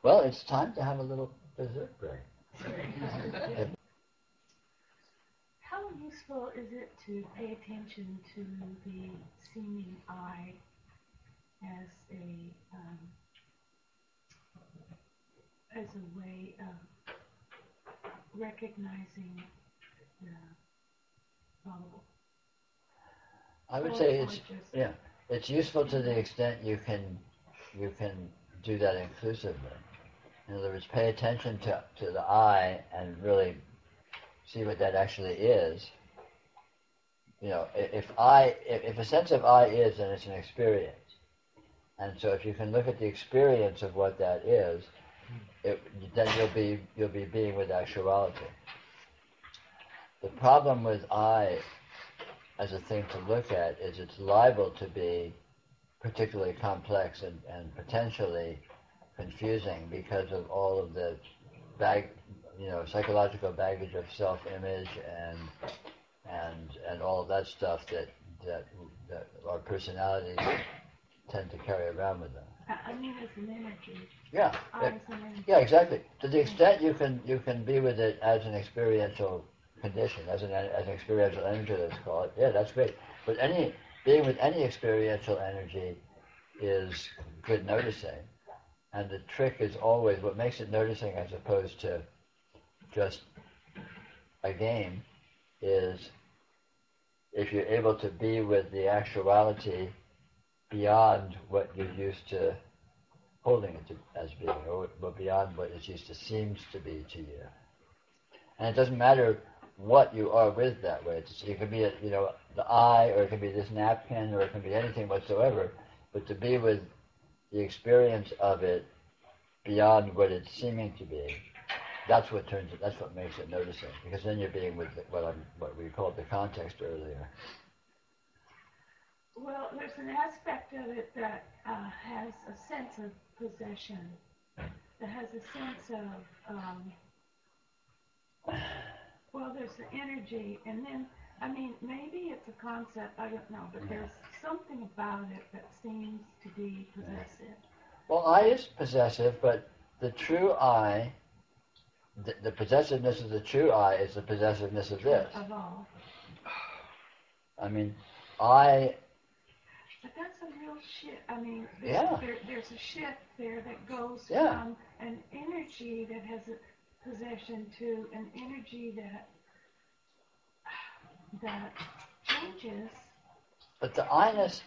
Well, it's time to have a little dessert break. How useful is it to pay attention to the seeming I as a way of recognizing the vulnerable? I would say it's useful to the extent you can do that inclusively. In other words, pay attention to the I and really see what that actually is. If a sense of I is, then it's an experience. And so if you can look at the experience of what that is, then you'll be being with actuality. The problem with I as a thing to look at is it's liable to be particularly complex and potentially confusing because of all of the psychological baggage of self-image and all of that stuff that our personalities tend to carry around with them. I mean, as an energy. Yeah. Yeah, exactly. To the extent you can be with it as an experiential condition, as an experiential energy, let's call it. Yeah, that's great. But being with any experiential energy is good noticing. And the trick is always, what makes it noticing as opposed to just a game, is if you're able to be with the actuality beyond what you're used to holding it as being, or beyond what it used to seems to be to you. And it doesn't matter what you are with that way. It can be the eye, or it can be this napkin, or it can be anything whatsoever. But to be with the experience of it beyond what it's seeming to be, that's what makes it noticing. Because then you're being with what we called the context earlier. Well, there's an aspect of it that has a sense of possession, that has a sense of well, there's the energy, and then, I mean, maybe it's a concept, I don't know, but there's something about it that seems to be possessive. Well, I is possessive, but the true I, the possessiveness of the true I is the possessiveness of this. Of all. I mean, I... But that's a real shift. I mean, Yeah. there's a shift there that goes Yeah. from an energy that has a possession to an energy that changes. But the I-ness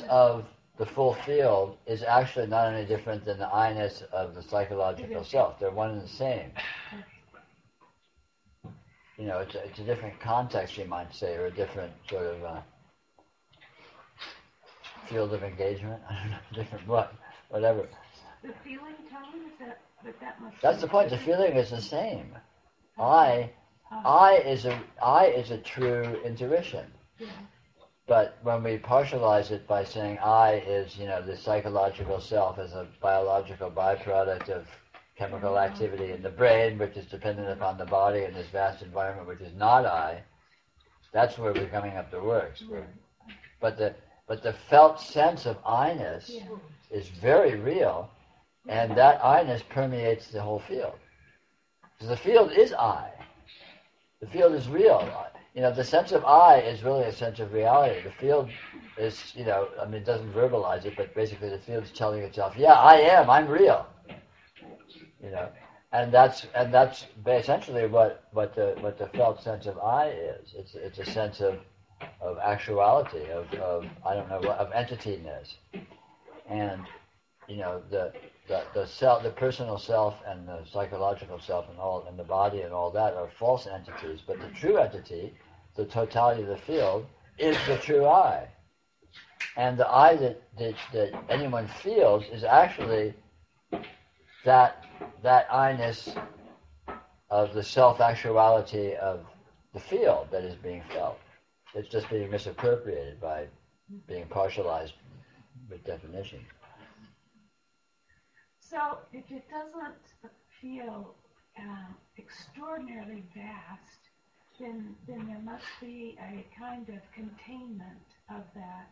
of the full field is actually not any different than the I-ness of the psychological self. They're one and the same. You know, it's a different context, you might say, or a different sort of field of engagement. I don't know, different what, whatever. The feeling tone is that must. That's the point. The feeling is the same. I is a true intuition. Yeah. But when we partialize it by saying I is, you know, the psychological self as a biological byproduct of chemical activity in the brain, which is dependent upon the body in this vast environment, which is not I, that's where we're coming up the works. But the felt sense of I-ness is very real, and that I-ness permeates the whole field. So the field is I. The field is real. You know, the sense of I is really a sense of reality. The field is, you know, I mean, it doesn't verbalize it, but basically the field is telling itself, yeah, I am, I'm real. You know, and that's essentially what the felt sense of I is. It's a sense of actuality, of I don't know, of entityness, and you know the self, the personal self, and the psychological self, and the body, and all that are false entities. But the true entity, the totality of the field, is the true I, and the I that anyone feels is actually that I-ness of the self-actuality of the field that is being felt. It's just being misappropriated by being partialized with definition. So if it doesn't feel extraordinarily vast, then there must be a kind of containment of that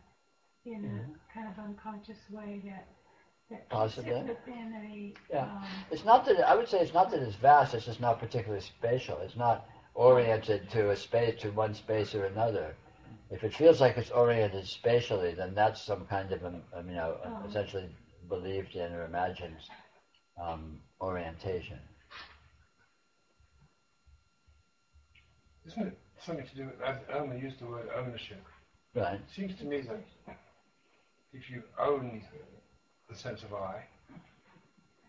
in a kind of unconscious way that Possibly. keeps it within a... It's not that, I would say it's not that it's vast, it's just not particularly spatial. It's not oriented to a space, to one space or another. If it feels like it's oriented spatially, then that's some kind of, essentially believed in or imagined orientation. Isn't it something to do with, I only use the word ownership. Right. It seems to me that if you own the sense of I,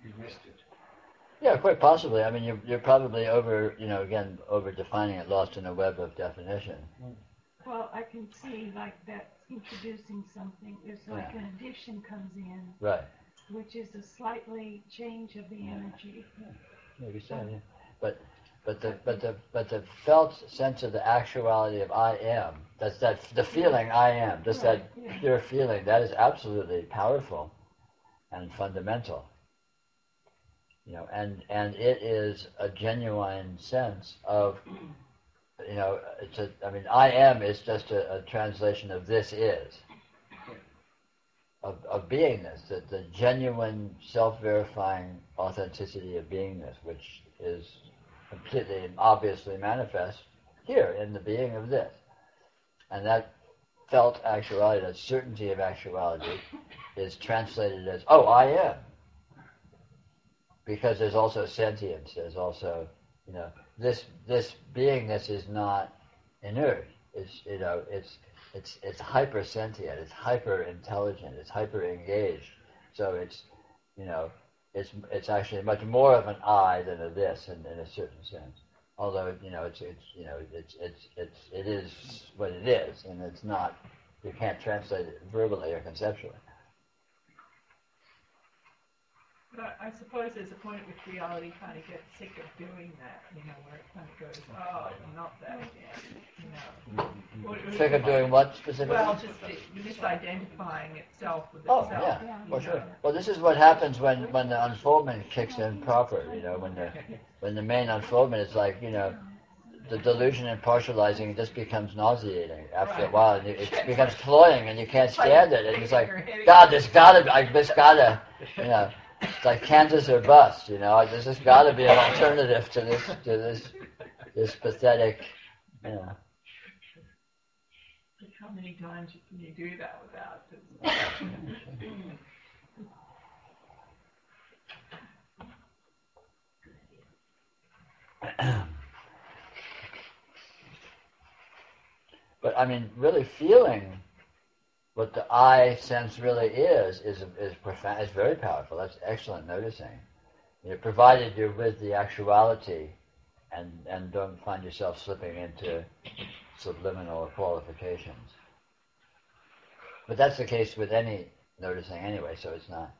you've missed it. Yeah, quite possibly. I mean, you're probably over defining it, lost in a web of definition. Well, I can see like that introducing something. There's like an addition comes in, right, which is a slightly change of the energy. Maybe so. Yeah. But the felt sense of the actuality of I am. That's the feeling I am. Just that pure feeling. That is absolutely powerful and fundamental. You know, and it is a genuine sense of, you know, I am is just a translation of this is, of beingness, the genuine self-verifying authenticity of beingness, which is completely and obviously manifest here in the being of this. And that felt actuality, that certainty of actuality, is translated as, oh, I am. Because there's also sentience, there's also, you know, this beingness is not inert. It's hyper sentient, it's hyper intelligent, it's hyper engaged. So it's, you know, it's actually much more of an I than a this in a certain sense. Although, you know, it is what it is, and it's not, you can't translate it verbally or conceptually. But I suppose there's a point at which reality kind of gets sick of doing that, you know, where it kind of goes, oh, I'm not that again, you know. Sick of doing what specifically? Well, just misidentifying itself with Oh, itself. yeah, well, sure. Well, this is what happens when the unfoldment kicks in proper, you know, when the main unfoldment is like, you know, the delusion and partializing just becomes nauseating after a while, and it becomes cloying, and you can't stand it. And it's like, God, I just gotta, it's like Kansas or bust, There's just gotta be an alternative to this pathetic, How many times can you do that without? But I mean, really feeling what the I sense really is profound. It's very powerful. That's excellent noticing. Provided you're with the actuality, and don't find yourself slipping into subliminal qualifications. But that's the case with any noticing anyway. So it's not,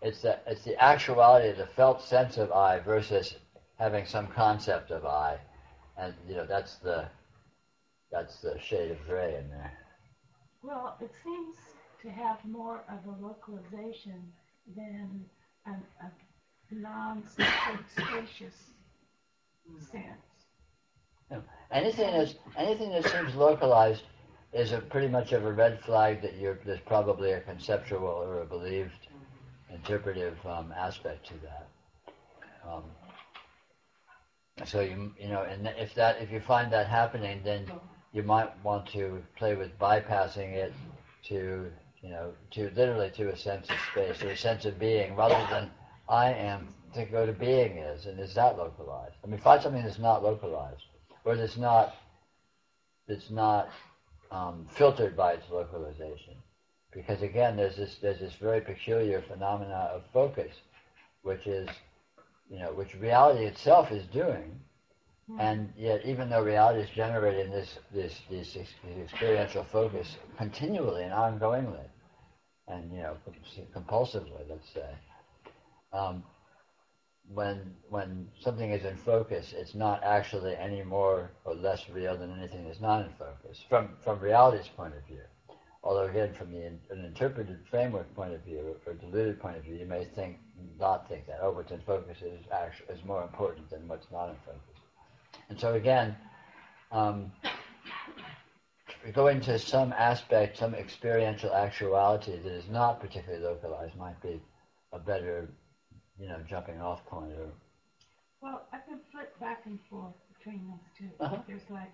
it's the actuality, the felt sense of I versus having some concept of I, and that's the shade of gray in there. Well, it seems to have more of a localization than a non-spacious sense. Anything that seems localized is pretty much of a red flag that there's probably a conceptual or a believed interpretive aspect to that. So and if you find that happening, then you might want to play with bypassing it to literally to a sense of space or a sense of being, rather than I am to go to being and is that localized? I mean, find something that's not localized, or that's not filtered by its localization, because again, there's this very peculiar phenomena of focus, which is, which reality itself is doing, and yet even though reality is generating this experiential focus continually and ongoingly, and compulsively, let's say, when something is in focus, it's not actually any more or less real than anything that's not in focus, from reality's point of view. Although again, from an interpreted framework point of view or deluded point of view, you may not think that what's in focus is more important than what's not in focus. And so again, going to some aspect, some experiential actuality that is not particularly localized might be a better, jumping off point. Well, I can flip back and forth between those two. Uh-huh. There's like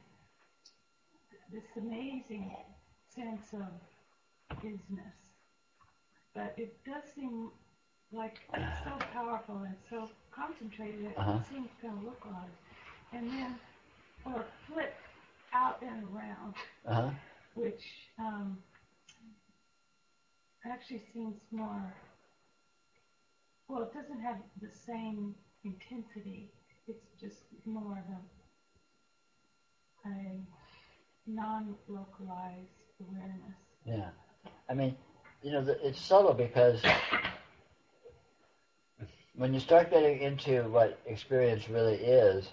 this amazing sense of isness, but it does seem like it's so powerful and so concentrated that it seems kind of localized, and then or flip out and around, which actually seems more. Well, it doesn't have the same intensity. It's just more of a non-localized awareness. Yeah. I mean, it's subtle because when you start getting into what experience really is,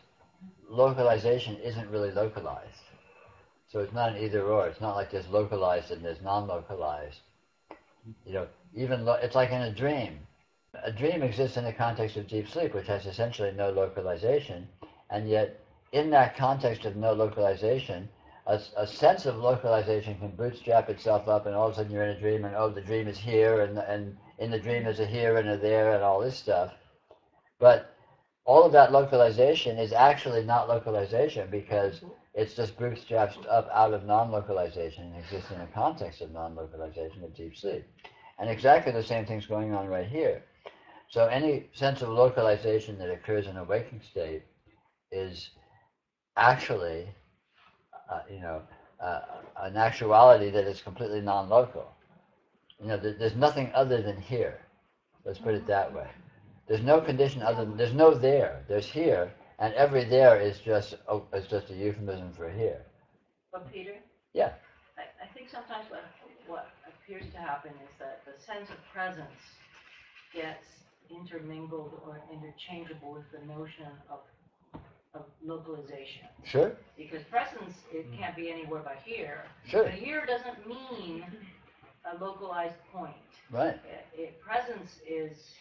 localization isn't really localized. So it's not an either or. It's not like there's localized and there's non-localized. It's like in a dream. A dream exists in the context of deep sleep, which has essentially no localization, and yet in that context of no localization, a sense of localization can bootstrap itself up, and all of a sudden you're in a dream, and the dream is here, and in the dream there's a here and a there and all this stuff. But all of that localization is actually not localization, because it's just bootstrapped up out of non-localization and exists in a context of non-localization of deep sleep. And exactly the same thing's going on right here. So any sense of localization that occurs in a waking state is actually, an actuality that is completely non-local. There's nothing other than here. Let's put it that way. There's no condition other than, there's no there. There's here, and every there is just a euphemism for here. But Peter? Yeah. I think sometimes what appears to happen is that the sense of presence gets intermingled or interchangeable with the notion of localization. Sure. Because presence, it can't be anywhere but here. Sure. But here doesn't mean a localized point. Right. Presence is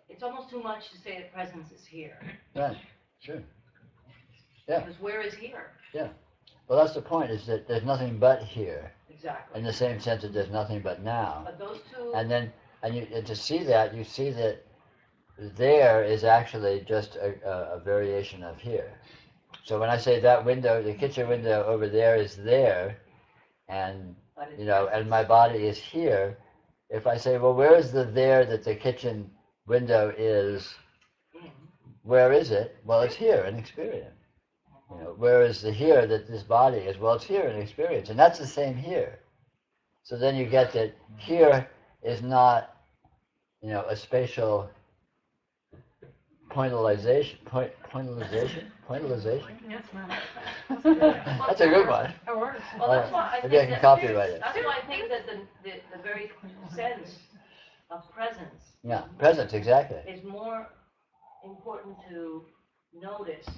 it's almost too much to say that presence is here. Right. Sure. Yeah. Because where is here? Yeah. Well, that's the point, is that there's nothing but here. Exactly. In the same sense that there's nothing but now. But those two. And to see that, you see that there is actually just a variation of here. So when I say that window, the kitchen window over there is there, and and my body is here, if I say, well, where is the there that the kitchen window is? Where is it? Well, it's here in experience. Where is the here that this body is? Well, it's here in experience, and that's the same here. So then you get that here is not, a spatial pointalization. Pointalization. Yes, ma'am. That's a good one. Well, that's why I Maybe I think can copyright it. that's why I think that the very sense of presence. Yeah, presence, exactly. Is more important to notice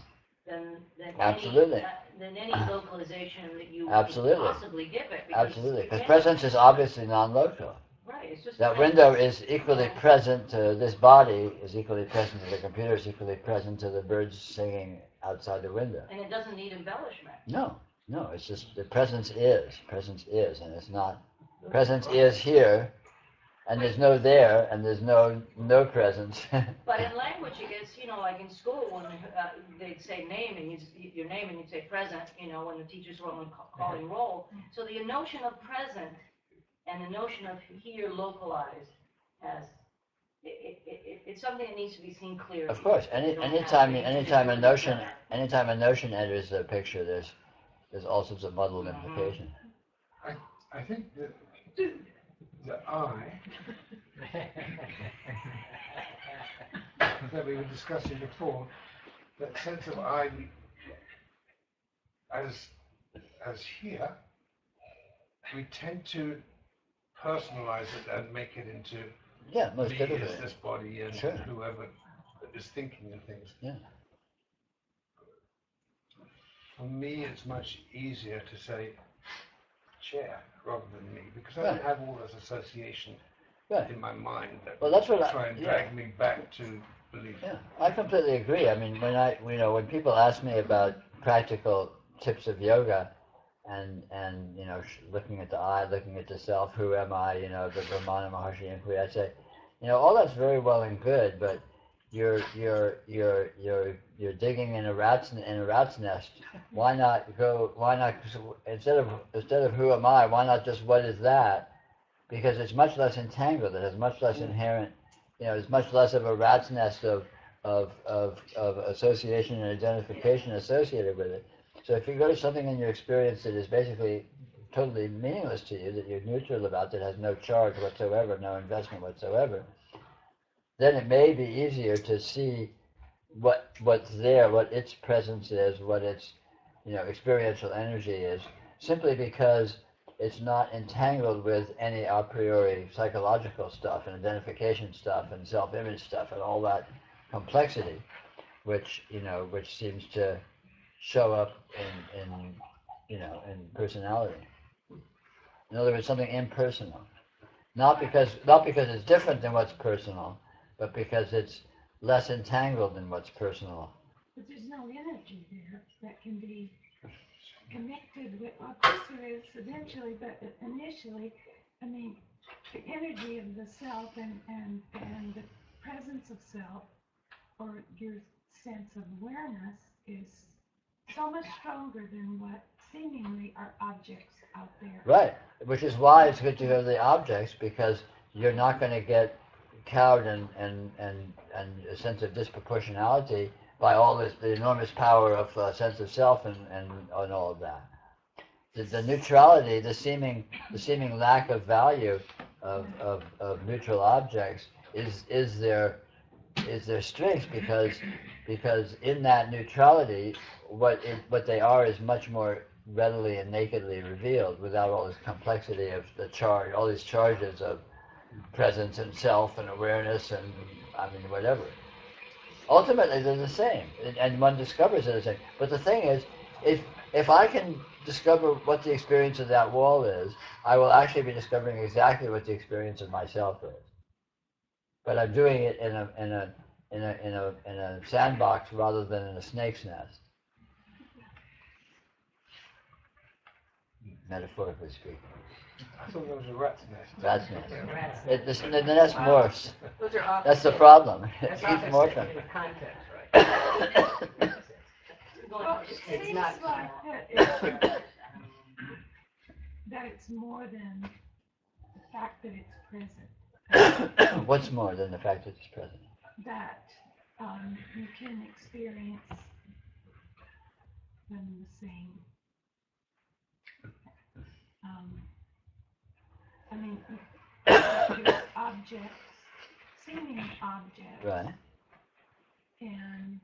than Absolutely. any localization that you Absolutely. could possibly give it. Absolutely, because presence is obviously non-local. Right, it's just That presence. window is equally present to this body, is equally present to the computer, is equally present to the birds singing outside the window. And it doesn't need embellishment. No, it's just the presence is, and it's not. Presence is here, and there's no there, and there's no presence. But in language, it gets, like in school when they'd say name and your name and you'd say present, when the teachers were only calling roll. So the notion of present and the notion of here localized as it's something that needs to be seen clearly. Of course, anytime a notion enters the picture, there's all sorts of muddled implication. I think that the I that we were discussing before, that sense of I as here, we tend to personalize it and make it into most me typically. is this body and Sure. whoever is thinking and things. Yeah. For me, it's much easier to say chair rather than me, because I don't have all those associations in my mind that that's what try and drag me back to belief. Yeah, I completely agree. I mean, when people ask me about practical tips of yoga, and looking at the I, looking at the self, who am I? The Brahmana Maharshi inquiry, I say, all that's very well and good, but you're digging in a rat's nest. Why not instead of who am I? Why not just what is that? Because it's much less entangled. It has much less inherent. It's much less of a rat's nest of association and identification associated with it. So if you go to something in your experience that is basically totally meaningless to you, that you're neutral about, that has no charge whatsoever, no investment whatsoever, then it may be easier to see what's there, what its presence is, what its experiential energy is, simply because it's not entangled with any a priori psychological stuff and identification stuff and self-image stuff and all that complexity, which seems to show up in personality. In other words, something impersonal. Not because it's different than what's personal, but because it's less entangled than what's personal. But there's no energy there that can be connected with, of course there is eventually, but initially, I mean, the energy of the self and the presence of self, or your sense of awareness, is so much stronger than what seemingly are objects out there. Right, which is why it's good to go to the objects, because you're not going to get cowed and a sense of disproportionality by all the enormous power of sense of self and all of that. The neutrality, the seeming lack of value of neutral objects is their strength, because in that neutrality, what they are is much more readily and nakedly revealed, without all this complexity of the charge, all these charges of presence and self and awareness and whatever. Ultimately, they're the same, and one discovers they're the same. But the thing is, if I can discover what the experience of that wall is, I will actually be discovering exactly what the experience of myself is. but I'm doing it in a sandbox rather than in a snake's nest, metaphorically speaking. I thought there was a rat's nest. Rat's nest. Rat's The nest morphs. Those are often That's the problem. It That's keeps often morphing. in context, right? Well, it It's seems not. like that it's more than the fact that it's present. What's more than the fact that it's present? That you can experience them the same. I mean, there's objects, seeming objects, Right. and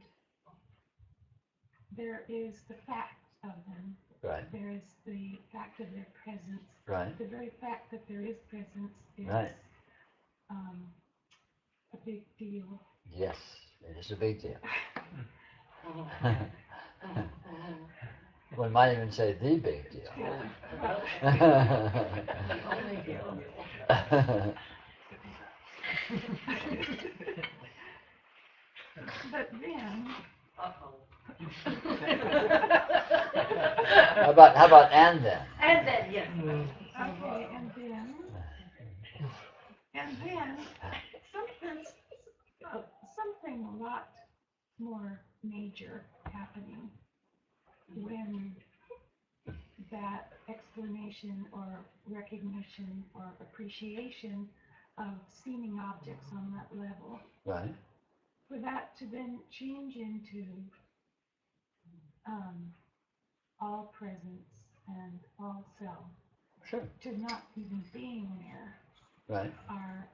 there is the fact of them. Right. There is the fact of their presence. Right. The very fact that there is presence is Right. a big deal. Yes, it is a big deal. One might even say the big deal. Only deal. But then, How about and then? And then, yes. okay, and then something a lot more major happening when that explanation or recognition or appreciation of seeming objects on that level, Right. for that to then change into all presence and all self, Sure. to not even being there, Right. are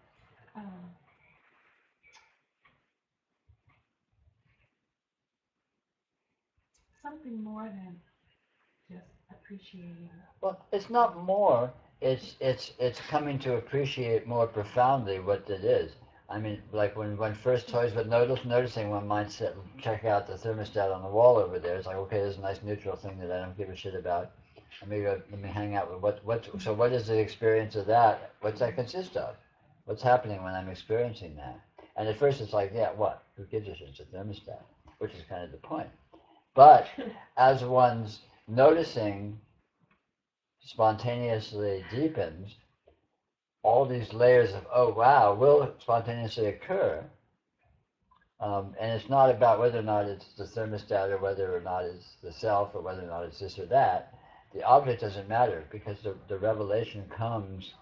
something more than just appreciating. Well, it's not more. It's coming to appreciate more profoundly what it is. I mean, like when first toys with noticing, one might check out the thermostat on the wall over there. It's like, okay, there's a nice neutral thing that I don't give a shit about. Let me hang out with so what is the experience of that? What's that consist of? What's happening when I'm experiencing that? And at first it's like, yeah, what? Who gives a shit? It's a thermostat, which is kind of the point. But as one's noticing spontaneously deepens, all these layers of, oh wow, will spontaneously occur. And it's not about whether or not it's the thermostat or whether or not it's the self or whether or not it's this or that. The object doesn't matter because the revelation comes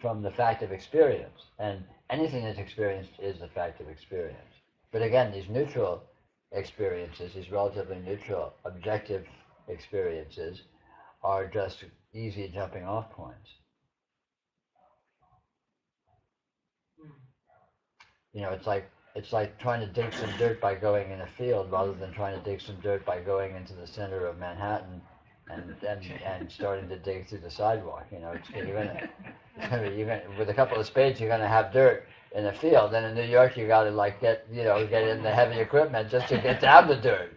from the fact of experience. And anything that's experienced is the fact of experience. But again, these neutral experiences, these relatively neutral, objective experiences, are just easy jumping off points. You know, it's like trying to dig some dirt by going in a field rather than trying to dig some dirt by going into the center of Manhattan and starting to dig through the sidewalk. You know, with a couple of spades you're gonna have dirt in the field. And in New York you gotta get in the heavy equipment just to get down the dirt.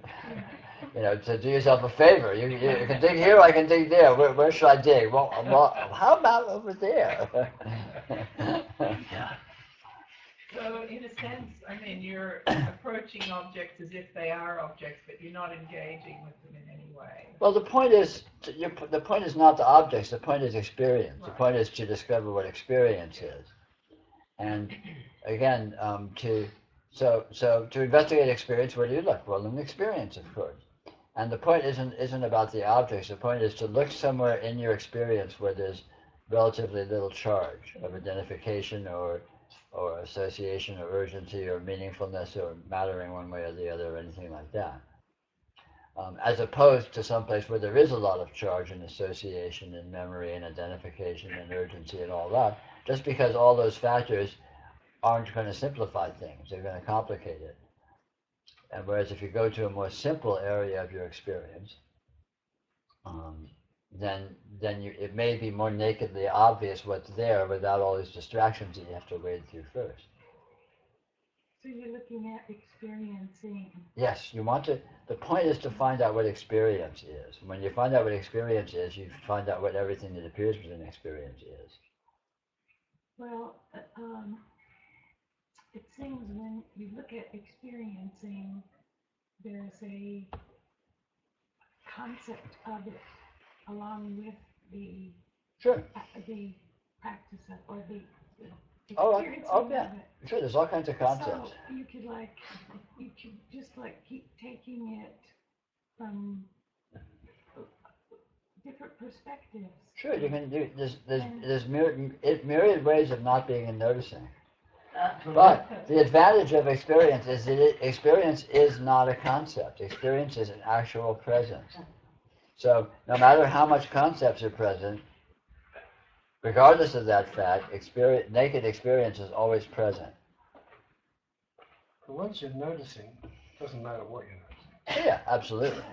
You know, to do yourself a favor. You can dig here, I can dig there. Where should I dig? Well, how about over there? So in a sense, I mean, you're approaching objects as if they are objects, but you're not engaging with them in any way. Well, the point is not the objects. The point is experience. Right. The point is to discover what experience is. And again, to investigate experience, where do you look? Well, in experience, of course. And the point isn't about the objects. The point is to look somewhere in your experience where there's relatively little charge of identification or association or urgency or meaningfulness or mattering one way or the other or anything like that. As opposed to someplace where there is a lot of charge and association and memory and identification and urgency and all that, just because all those factors aren't going to simplify things, they're going to complicate it. And whereas if you go to a more simple area of your experience, then it may be more nakedly obvious what's there without all these distractions that you have to wade through first. So you're looking at experiencing. Yes, the point is to find out what experience is. When you find out what experience is, you find out what everything that appears within experience is. Well, it seems when you look at experiencing, there's a concept of it along with the Sure. the practice of, or the Oh, experiencing oh yeah. of it. Sure, there's all kinds of concepts. So you could just like keep taking it from different perspectives. Sure, you can do. There's myriad ways of not being and noticing. But the advantage of experience is that experience is not a concept. Experience is an actual presence. So no matter how much concepts are present, regardless of that fact, naked experience is always present. But once you're noticing, it doesn't matter what you're noticing. Yeah, absolutely.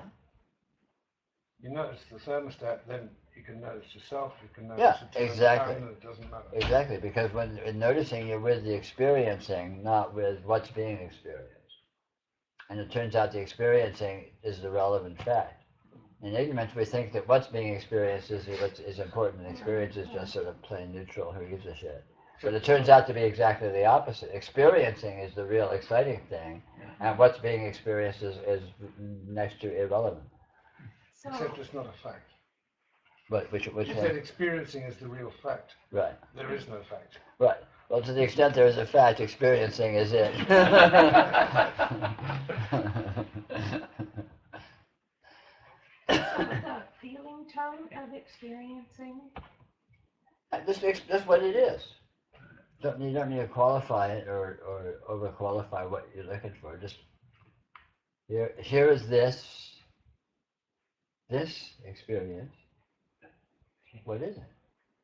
You notice the thermostat, then you can notice yourself, you can notice the exactly. tone, and it doesn't matter. Exactly, because when in noticing, you're with the experiencing, not with what's being experienced. And it turns out the experiencing is the relevant fact. In ignorance, we think that what's being experienced is important, and experience is just sort of plain neutral, who gives a shit. But it turns out to be exactly the opposite. Experiencing is the real exciting thing, and what's being experienced is next to irrelevant. So, except it's not a fact. But which You said experiencing is the real fact. Right. There is no fact. Right. Well, to the extent there is a fact, experiencing is it. so the feeling tone of experiencing. That's what it is. You don't need to qualify it or over-qualify what you're looking for. Just here is this experience. What is it?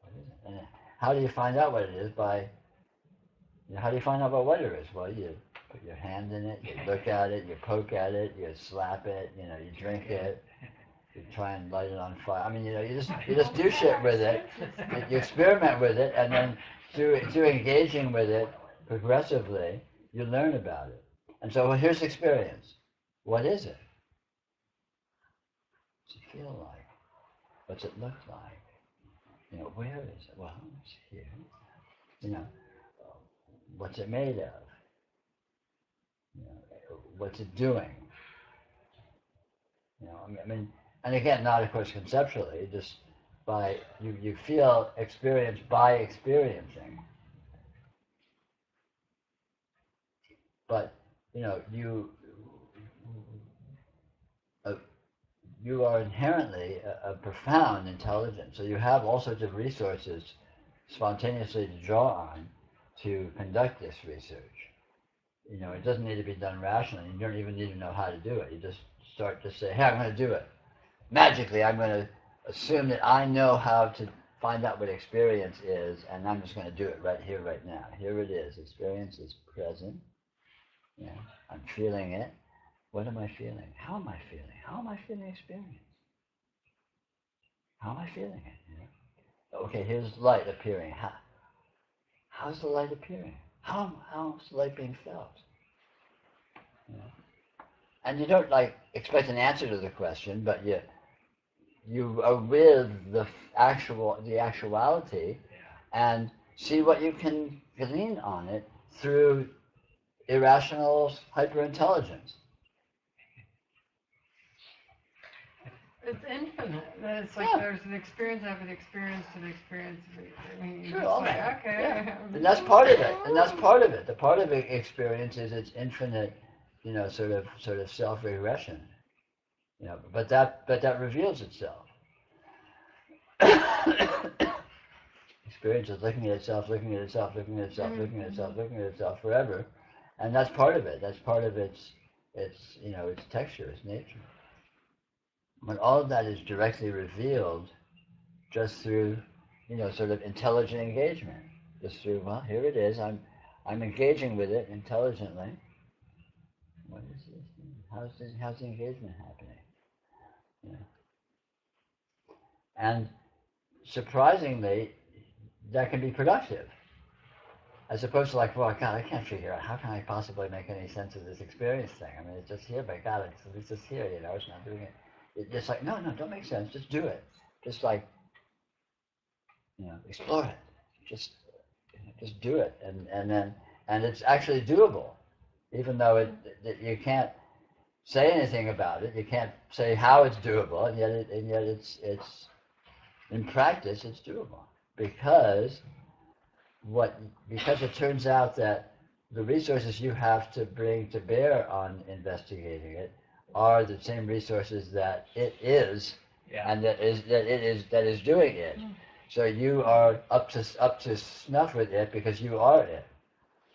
What is it? And how do you find out what it is? How do you find out about what it is? Well, you put your hand in it, you look at it, you poke at it, you slap it, you drink it, you try and light it on fire. I mean, you just do shit with it. You experiment with it, and then through engaging with it progressively, you learn about it. And so here's experience. What is it? What's it feel like? What's it look like? Where is it? Well, it's here. What's it made of? What's it doing? I mean, and again, not of course conceptually, just by you feel experience by experiencing. But you are inherently a profound intelligence, so you have all sorts of resources spontaneously to draw on to conduct this research. It doesn't need to be done rationally. You don't even need to know how to do it. You just start to say, hey, I'm going to do it. Magically, I'm going to assume that I know how to find out what experience is, and I'm just going to do it right here, right now. Here it is. Experience is present. I'm feeling it. What am I feeling? How am I feeling? How am I feeling experience? How am I feeling it? Okay, here's light appearing. How's the light appearing? How's the light being felt? And you don't expect an answer to the question, but you are with the actuality, and see what you can glean on it through irrational hyperintelligence. It's infinite. It's like there's an experience after the experience to the experience. I mean, Sure, just okay. Yeah. And that's part of it. The part of the experience is its infinite, sort of self-regression. But that reveals itself. Experience is looking at itself, looking at itself, looking at itself, looking at itself, looking at itself forever, and that's part of it. That's part of its texture, its nature. When all of that is directly revealed, just through, sort of intelligent engagement, just through, well, here it is. I'm engaging with it intelligently. What is this? How's the engagement happening? And surprisingly, that can be productive, as opposed to well, God, I can't figure out how can I possibly make any sense of this experience thing. I mean, it's just here, but God, it's just here. It's not doing it. It's just no, don't make sense. Just do it. Just explore it. Just do it, and and it's actually doable, even though you can't say anything about it. You can't say how it's doable, and yet it's in practice it's doable because it turns out that the resources you have to bring to bear on investigating it are the same resources that it is, and that is doing it. So you are up to snuff with it because you are it.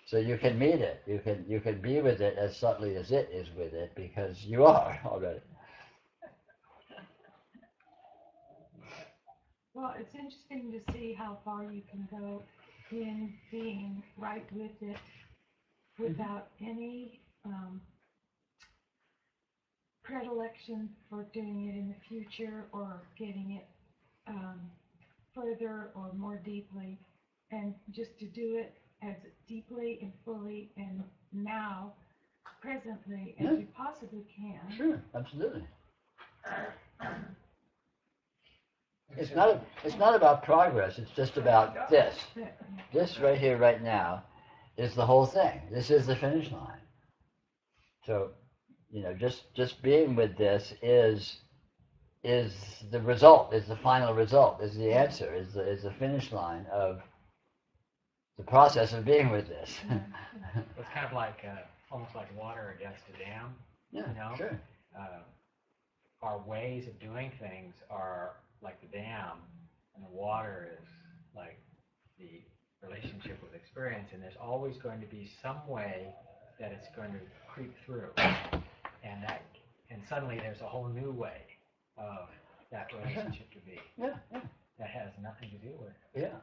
So you can meet it. You can be with it as subtly as it is with it because you are already. Well, it's interesting to see how far you can go in being right with it without any predilection for doing it in the future or getting it further or more deeply, and just to do it as deeply and fully and now, presently, as you possibly can. Sure, absolutely. It's not about progress. It's just about this. This right here, right now, is the whole thing. This is the finish line. So, just being with this is the result. Is the final result. Is the answer. Is the finish line of the process of being with this. It's kind of like almost like water against a dam. Yeah, sure. Our ways of doing things are like the dam, and the water is like the relationship with experience, and there's always going to be some way that it's going to creep through, and suddenly there's a whole new way of that relationship to be. That has nothing to do with it. Yeah.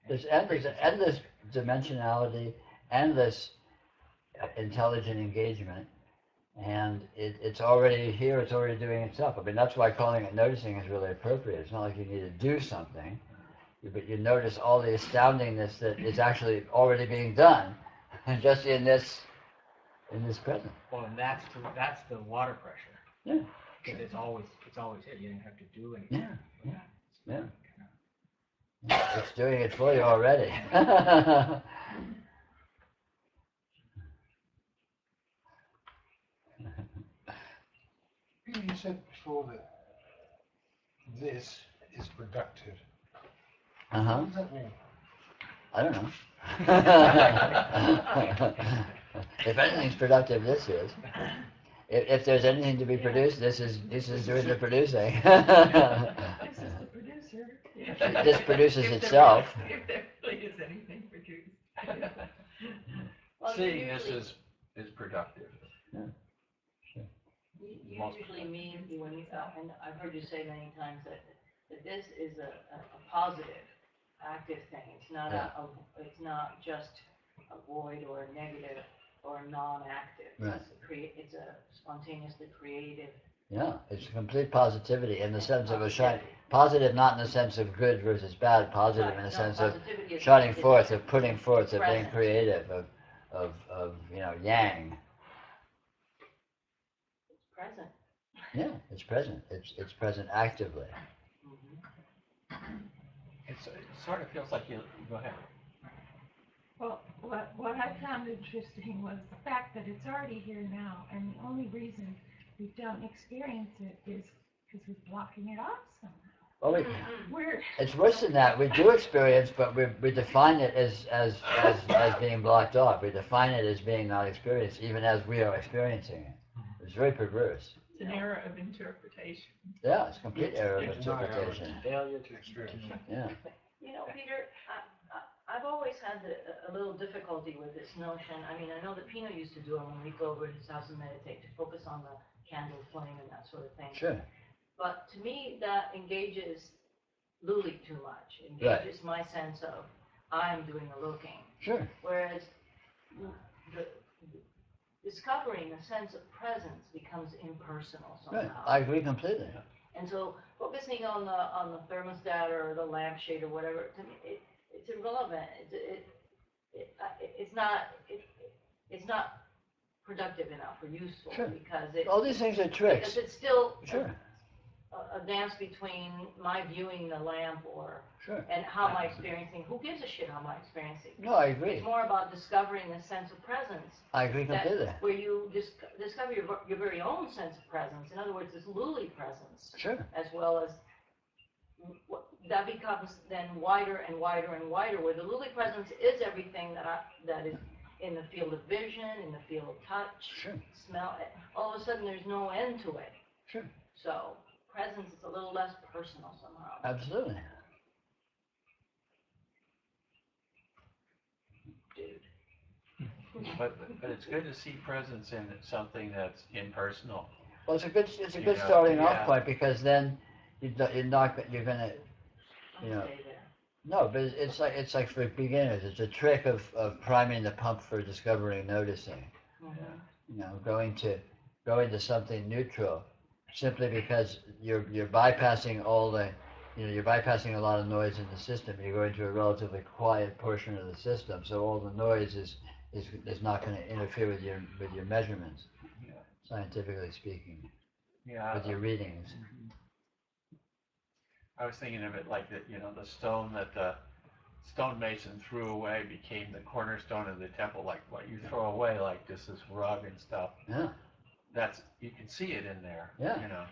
There's endless dimensionality, endless intelligent engagement, and it's already here, it's already doing itself. I mean, that's why calling it noticing is really appropriate. It's not like you need to do something, but you notice all the astoundingness that is actually already being done, and just in this present. Well, and that's the water pressure. Yeah. Because it's always here. You don't have to do anything. Yeah. It's doing it for you already. You said before that this is productive. What does that mean? I don't know. If anything's productive, this is. If there's anything to be produced, this is doing the producing. This is the producer. This produces itself. If there really is anything produced. Well, Seeing this is productive. You usually mean when you, and I've heard you say many times that this is a positive, active thing. It's not it's not just a void or a negative or a non-active. Right. It's a spontaneously creative. Yeah, it's complete positivity in the sense of a shine. Positive, not in the sense of good versus bad. Positive in the sense of shining forth, of putting forth, of being creative, of yang. It's present. Yeah, it's present. It's present actively. It sort of feels like you. Go ahead. Well, what I found interesting was the fact that it's already here now, and the only reason we don't experience it is because we're blocking it off somehow. Well, it's worse than that. We do experience, but we define it as being blocked off. We define it as being not experienced, even as we are experiencing it. It's very perverse. It's an error of interpretation. Yeah, it's a complete error of interpretation. Failure to experience. Yeah. Peter, I've always had a little difficulty with this notion. I mean, I know that Pino used to do it when we'd go over to his house and meditate, to focus on the candle flame and that sort of thing. Sure. But to me, that engages Luli too much. Engages my sense of I'm doing the looking. Sure. Whereas discovering a sense of presence becomes impersonal somehow. Right. I agree completely. And so focusing on the thermostat or the lampshade or whatever, to me, it's irrelevant. It's not productive enough or useful because all these things are tricks. Because it's still sure. a dance between my viewing the lamp Sure. and how am I experiencing. Who gives a shit how am I experiencing? No, I agree. It's more about discovering the sense of presence. I agree completely. Where you discover your very own sense of presence. In other words, this Luli presence. Sure. As well as that becomes then wider and wider and wider. Where the Luli presence is everything that is in the field of vision, in the field of touch, sure. Smell. All of a sudden, there's no end to it. Sure. So presence is a little less personal somehow. Absolutely. Dude. But it's good to see presence in something that's impersonal. Well, it's a good starting off point, because then you're gonna, you know. Stay there. No, but it's like for beginners. It's a trick of priming the pump for discovering, noticing. Mm-hmm. You know, going to something neutral, simply because you're bypassing all the, you know, you're bypassing a lot of noise in the system. You're going to a relatively quiet portion of the system, so all the noise is not going to interfere with your measurements, scientifically speaking, with your readings. I was thinking of it like that, you know, the stone that the stonemason threw away became the cornerstone of the temple, like what you throw away, like just this rug and stuff. Yeah. That's, you can see it in there. Yeah. You know.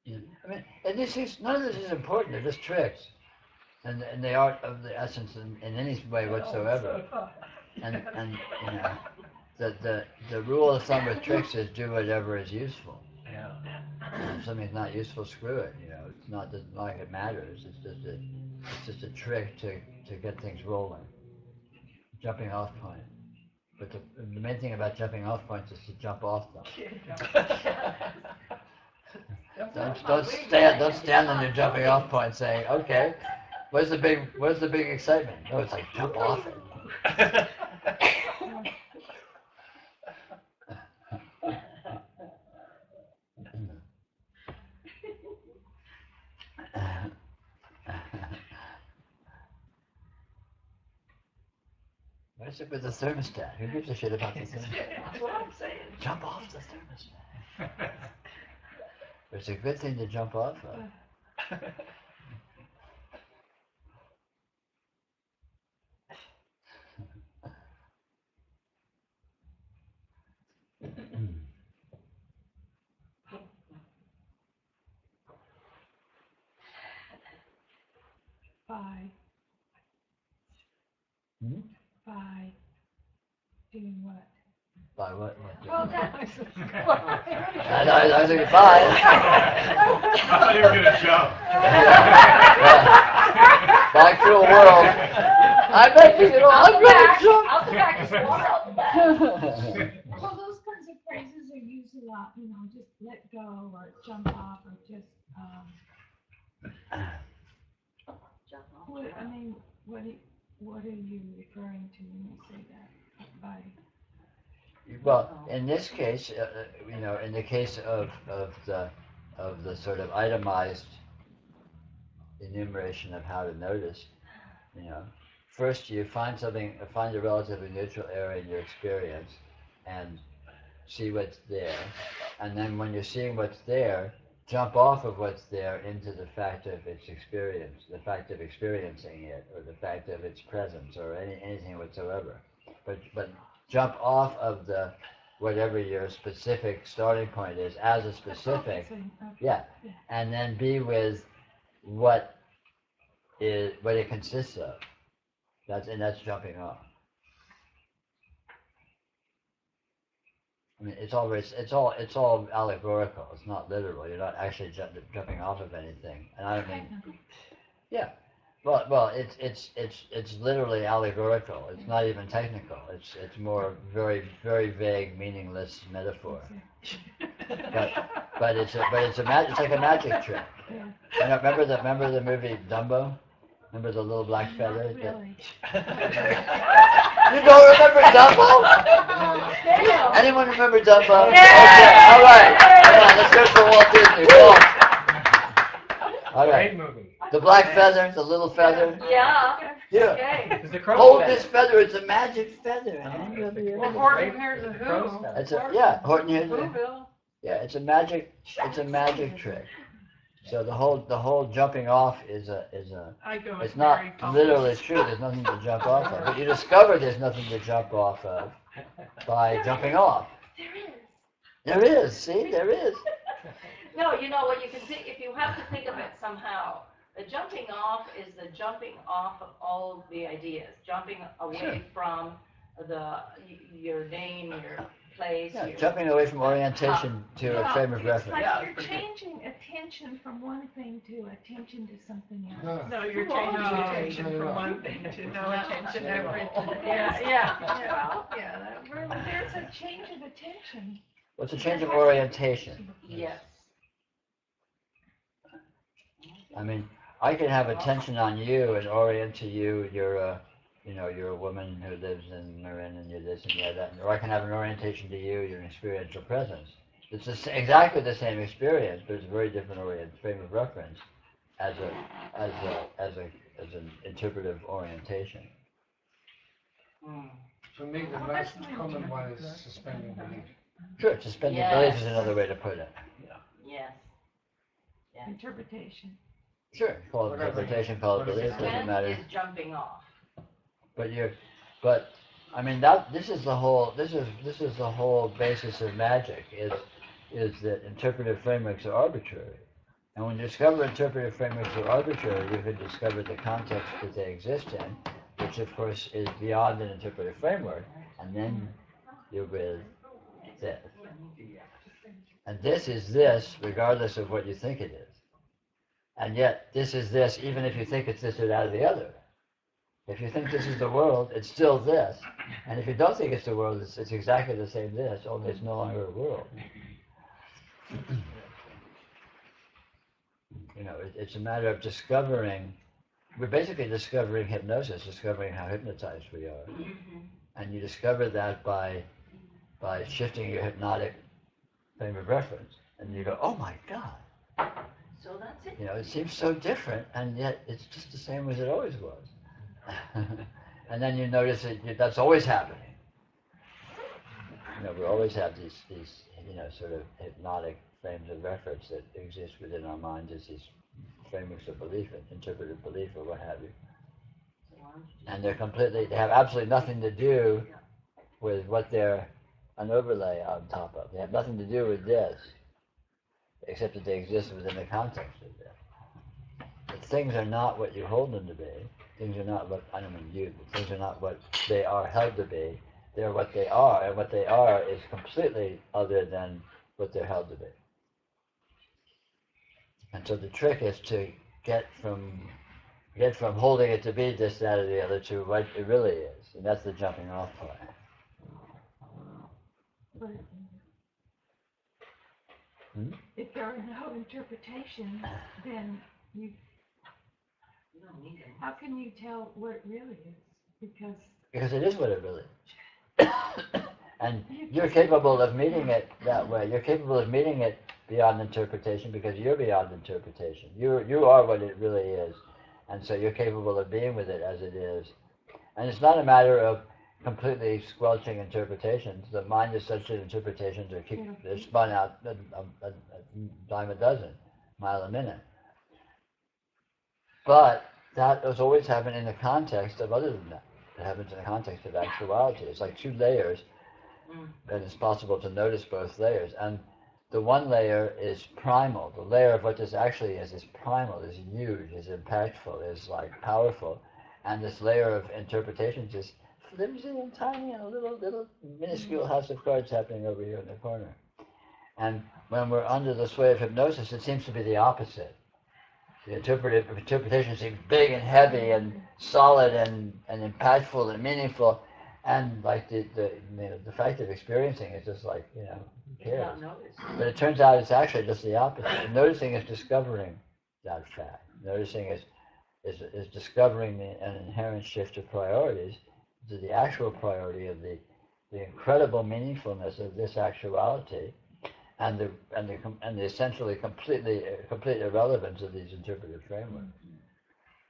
Yeah. I mean, and none of this is important. They're just tricks, and they aren't of the essence in any way whatsoever. And you know, the rule of thumb with tricks is do whatever is useful. Yeah. If something's not useful, screw it. You know, it's not like it matters. It's just a trick to get things rolling. Jumping off point. But the main thing about jumping off points is to jump off them. Don't stand on your jumping off point saying, okay, where's the big excitement? No, it's like jump off it. Where's it with the thermostat? Who gives a shit about the thermostat? That's what I'm saying. Jump off the thermostat. It's a good thing to jump off of. By doing what? By what? Well, that was I think it's fine. I thought you were gonna jump. Back to a world. I'm making it all. I'm gonna jump. Out the back is more out the back. well, those kinds of phrases are used a lot. You know, just let go or jump off or just. I mean, what are you referring to when you say that? By. Well, in this case, you know, in the case of the sort of itemized enumeration of how to notice, you know, first you find a relatively neutral area in your experience, and see what's there, and then when you're seeing what's there, jump off of what's there into the fact of its experience, the fact of experiencing it, or the fact of its presence, or anything whatsoever. But jump off of the whatever your specific starting point is as a specific, and then be with what it consists of. That's jumping off. I mean, it's all allegorical. It's not literal. You're not actually jumping off of anything. And I don't mean, yeah. Well, it's literally allegorical. It's not even technical. It's more very, very vague, meaningless metaphor. But it's like a magic trick. You know, remember the movie Dumbo? Remember the little black feather? Really? You don't remember Dumbo? Anyone remember Dumbo? Yeah. Okay, all right. Come on, let's go for Walt Disney. All right. Great movie. The black feather, the little feather. Yeah. Yeah. Okay. It's the crow's Hold feather. this feather. It's a magic feather. Well, Horton hears a who. That's Horton hears it. Whoville. Yeah, it's a magic trick. So the whole jumping off is a I go it's with not Mary Poppins. literally true. There's nothing to jump off of, but you discover there's nothing to jump off of by jumping off. There is. There is. See, there is. No, you know what you can think, if you have to think of it somehow, the jumping off is the jumping off of all the ideas, jumping away Sure. from your name, your place. Yeah, your, jumping away from orientation to a frame of It's reference. like Yeah, you're pretty good. changing attention from one thing to attention to something else. No. No, you're changing attention from one thing to no attention at all. Yeah. Well, yeah, that really, there's a change of attention. Well, it's a change of orientation. Yes. I mean, I can have attention on you and orient to you. You're a woman who lives in Marin and you're this and you're that. Or I can have an orientation to you. You're an experiential presence. It's exactly the same experience, but it's a very different frame of reference as an interpretive orientation. For me, the most common one is suspending belief. Sure, suspended belief is another way to put it. Yes. Interpretation. Sure, call it interpretation, call it belief, doesn't Suspend matter. is jumping off. But I mean this is the whole basis of magic is that interpretive frameworks are arbitrary. And when you discover interpretive frameworks are arbitrary, you can discover the context that they exist in, which of course is beyond an interpretive framework, and then you're with this. And this is this regardless of what you think it is. And yet this is this even if you think it's this or that or the other. If you think this is the world, it's still this. And if you don't think it's the world, it's exactly the same this, only it's no longer a world. It's a matter of discovering, we're basically discovering hypnosis, discovering how hypnotized we are. And you discover that by shifting your hypnotic frame of reference. And you go, oh my God. So that's it. It seems so different, and yet it's just the same as it always was. And then you notice that's always happening. We always have these sort of hypnotic frames of reference that exist within our minds as these frameworks of belief, interpretive belief, or what have you. And they have absolutely nothing to do with what they're an overlay on top of. They have nothing to do with this, except that they exist within the context of this. But things are not what you hold them to be. Things are not what, I don't mean you, but things are not what they are held to be. They're what they are, and what they are is completely other than what they're held to be. And so the trick is to get from holding it to be this, that, or the other to what it really is. And that's the jumping off part. But if there are no interpretations, then how can you tell what it really is? Because it is what it really is. And you're capable of meeting it that way. You're capable of meeting it beyond interpretation because you're beyond interpretation. You are what it really is. And so you're capable of being with it as it is. And it's not a matter of completely squelching interpretations. The mind is such that interpretations they're spun out a dime a dozen, mile a minute. But that has always happened in the context of other than that. It happens in the context of actuality. It's like two layers, and it's possible to notice both layers. And the one layer is primal. The layer of what this actually is primal, is huge, is impactful, is like powerful. And this layer of interpretations is flimsy and tiny and a little minuscule house of cards happening over here in the corner. And when we're under the sway of hypnosis, it seems to be the opposite. The interpretation seems big and heavy and solid and impactful and meaningful, and like the fact of experiencing is just like, who cares? But it turns out it's actually just the opposite. And noticing is discovering that fact. Noticing is discovering an inherent shift of priorities to the actual priority of the incredible meaningfulness of this actuality, and the essentially complete irrelevance of these interpretive frameworks.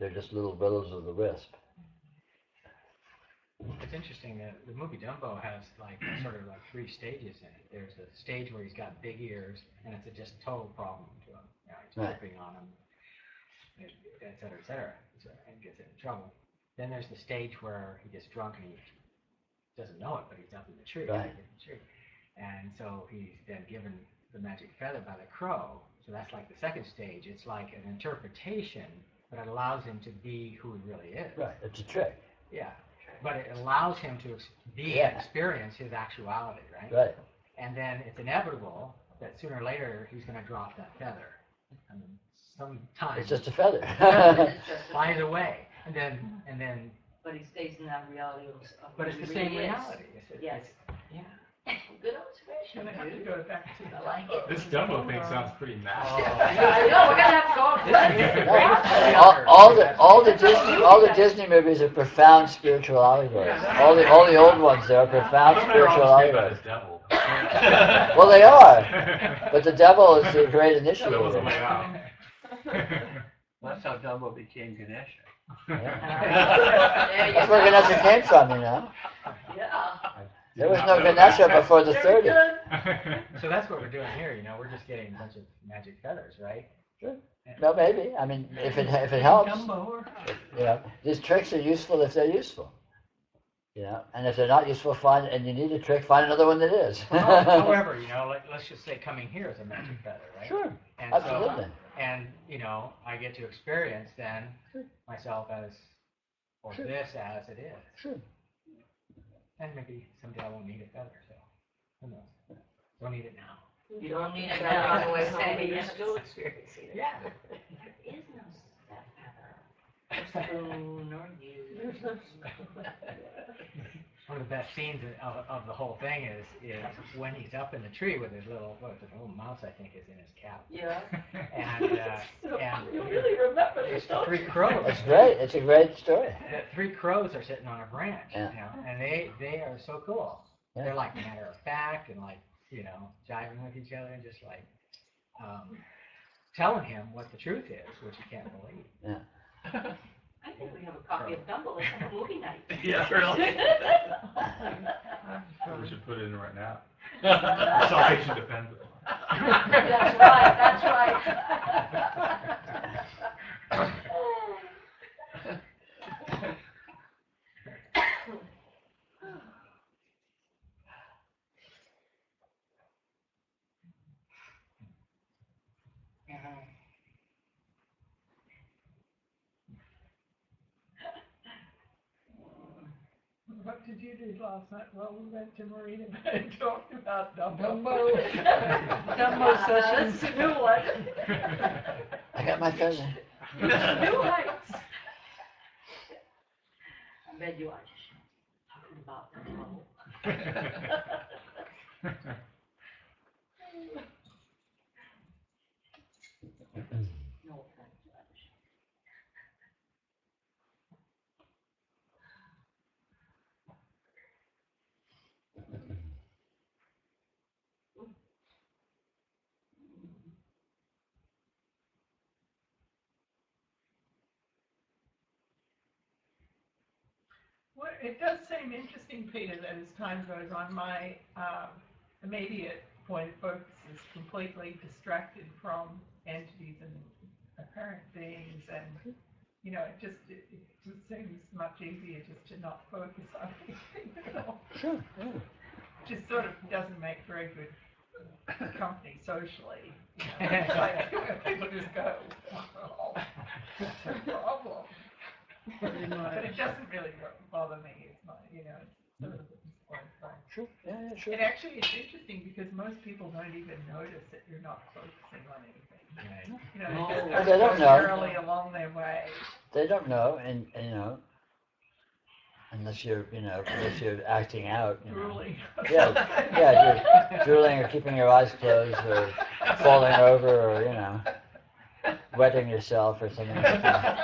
They're just little willows of the wisp. it's interesting that the movie Dumbo has like sort of like 3 stages in it. There's a stage where he's got big ears, and it's a just total problem to him. You know, he's tripping on him, et cetera, and gets in trouble. Then there's the stage where he gets drunk and he doesn't know it, but he's up in the tree. Right. And so he's then given the magic feather by the crow. So that's like the second stage. It's like an interpretation, but it allows him to be who he really is. Right. It's a trick. Yeah. But it allows him to be and experience his actuality, right? Right. And then it's inevitable that sooner or later he's going to drop that feather. I mean, sometimes It's just a feather. flies away, and then. But he stays in that reality of But it's the same reality. Yes. Yeah. Good observation. Gonna have to go back to the I like it. This Dumbo thing sounds pretty massive. I know, we're gonna have to go. all the Disney movies are profound spiritual allegories. All the old ones, they are profound spiritual allegories. Devil. Well, they are, but the devil is the great initiator. That's how Dumbo became Ganesha. That's where Ganesha came from, you know. Yeah. There was no Ganesha before the 30s. So that's what we're doing here. You know, we're just getting a bunch of magic feathers, right? Sure. No, maybe. I mean, if it helps, you know, these tricks are useful if they're useful. You know, and if they're not useful, and you need a trick, find another one that is. However, you know, like let's just say coming here is a magic feather, right? Sure. And Absolutely. And you know, I get to experience then myself as, or this as it is. Sure. And maybe someday I won't need a feather, so who knows? Don't need it now. You don't need it now on the way home, but you're still experiencing it. Yeah. There is no feather. Spoon or you. One of the best scenes of the whole thing is when he's up in the tree with his little mouse, I think, is in his cap. Yeah. And you really remember it's this, the don't 3 you? crows. It's great. It's a great story. The 3 crows are sitting on a branch, Yeah. you know, and they are so cool. Yeah. They're like matter of fact and like, you know, jiving with each other and just like telling him what the truth is, which he can't believe. Yeah. I think we have a copy of Dumbo. Let's have a movie night. Yeah, really. We should put it in right now. Salvation depends. That's right. That's right. What did you do last night? Well, we went to Marina Bay and talked about Dumbo. Dumbo sessions. That's a new one. I got my feather. New heights. I bet you are just talking about Dumbo. No offense, Well, it does seem interesting, Peter, that as time goes on, my immediate point of focus is completely distracted from entities and apparent beings, and you know, it just seems much easier just to not focus on anything at all. Sure. Yeah. Just sort of doesn't make very good company socially. You know? It's like people just go, oh, that's a problem. But it doesn't really bother me. It's not, you know, it's sort of a disappointing thing. Sure. Yeah, sure. And actually, it's interesting because most people don't even notice that you're not focusing on anything. Right. You know, they just Well, they don't know. early along their way. They don't know, and you know, unless you're acting out, you know. Drooling. Yeah, you're drooling or keeping your eyes closed or falling over or, you know, wetting yourself or something like that.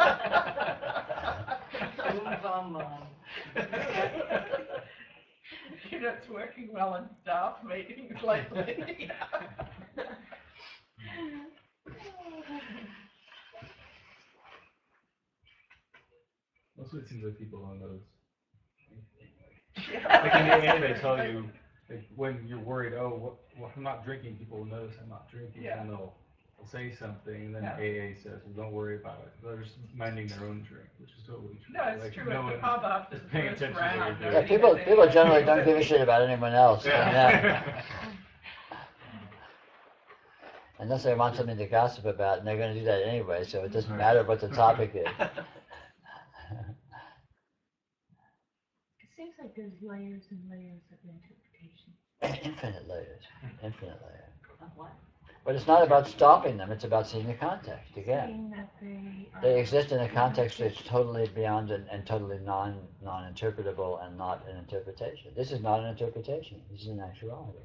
You know, it's working well in staff meetings lately. Most of it seems like people on those Like in the end, they tell you like, when you're worried, oh, well, I'm not drinking. People will notice I'm not drinking, and they'll say something, and then AA says, well, don't worry about it. They're just minding their own drink, which is totally true. No, it's like, true. No At the one pub after is the paying first attention round, to what Yeah, you're doing. people generally don't give a shit about anyone else. Unless they want something to gossip about, and they're going to do that anyway, so it doesn't matter what the topic is. It seems like there's layers and layers of interpretation. Infinite layers. Infinite layers. Of what? But it's not about stopping them, it's about seeing the context again. Saying that They exist in a context that's totally beyond and totally non-interpretable and not an interpretation. This is not an interpretation, this is an actuality.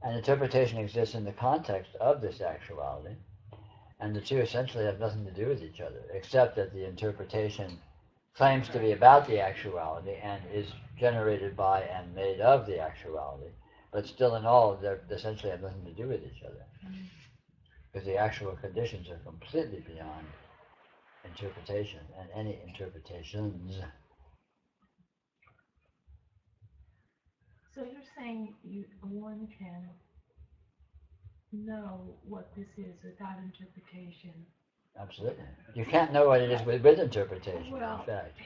And interpretation exists in the context of this actuality, and the two essentially have nothing to do with each other, except that the interpretation claims to be about the actuality and is generated by and made of the actuality, but still in all, they essentially have nothing to do with each other. Because the actual conditions are completely beyond interpretation and any interpretations. So you're saying one can know what this is without interpretation? Absolutely. You can't know what it is with interpretation, in fact.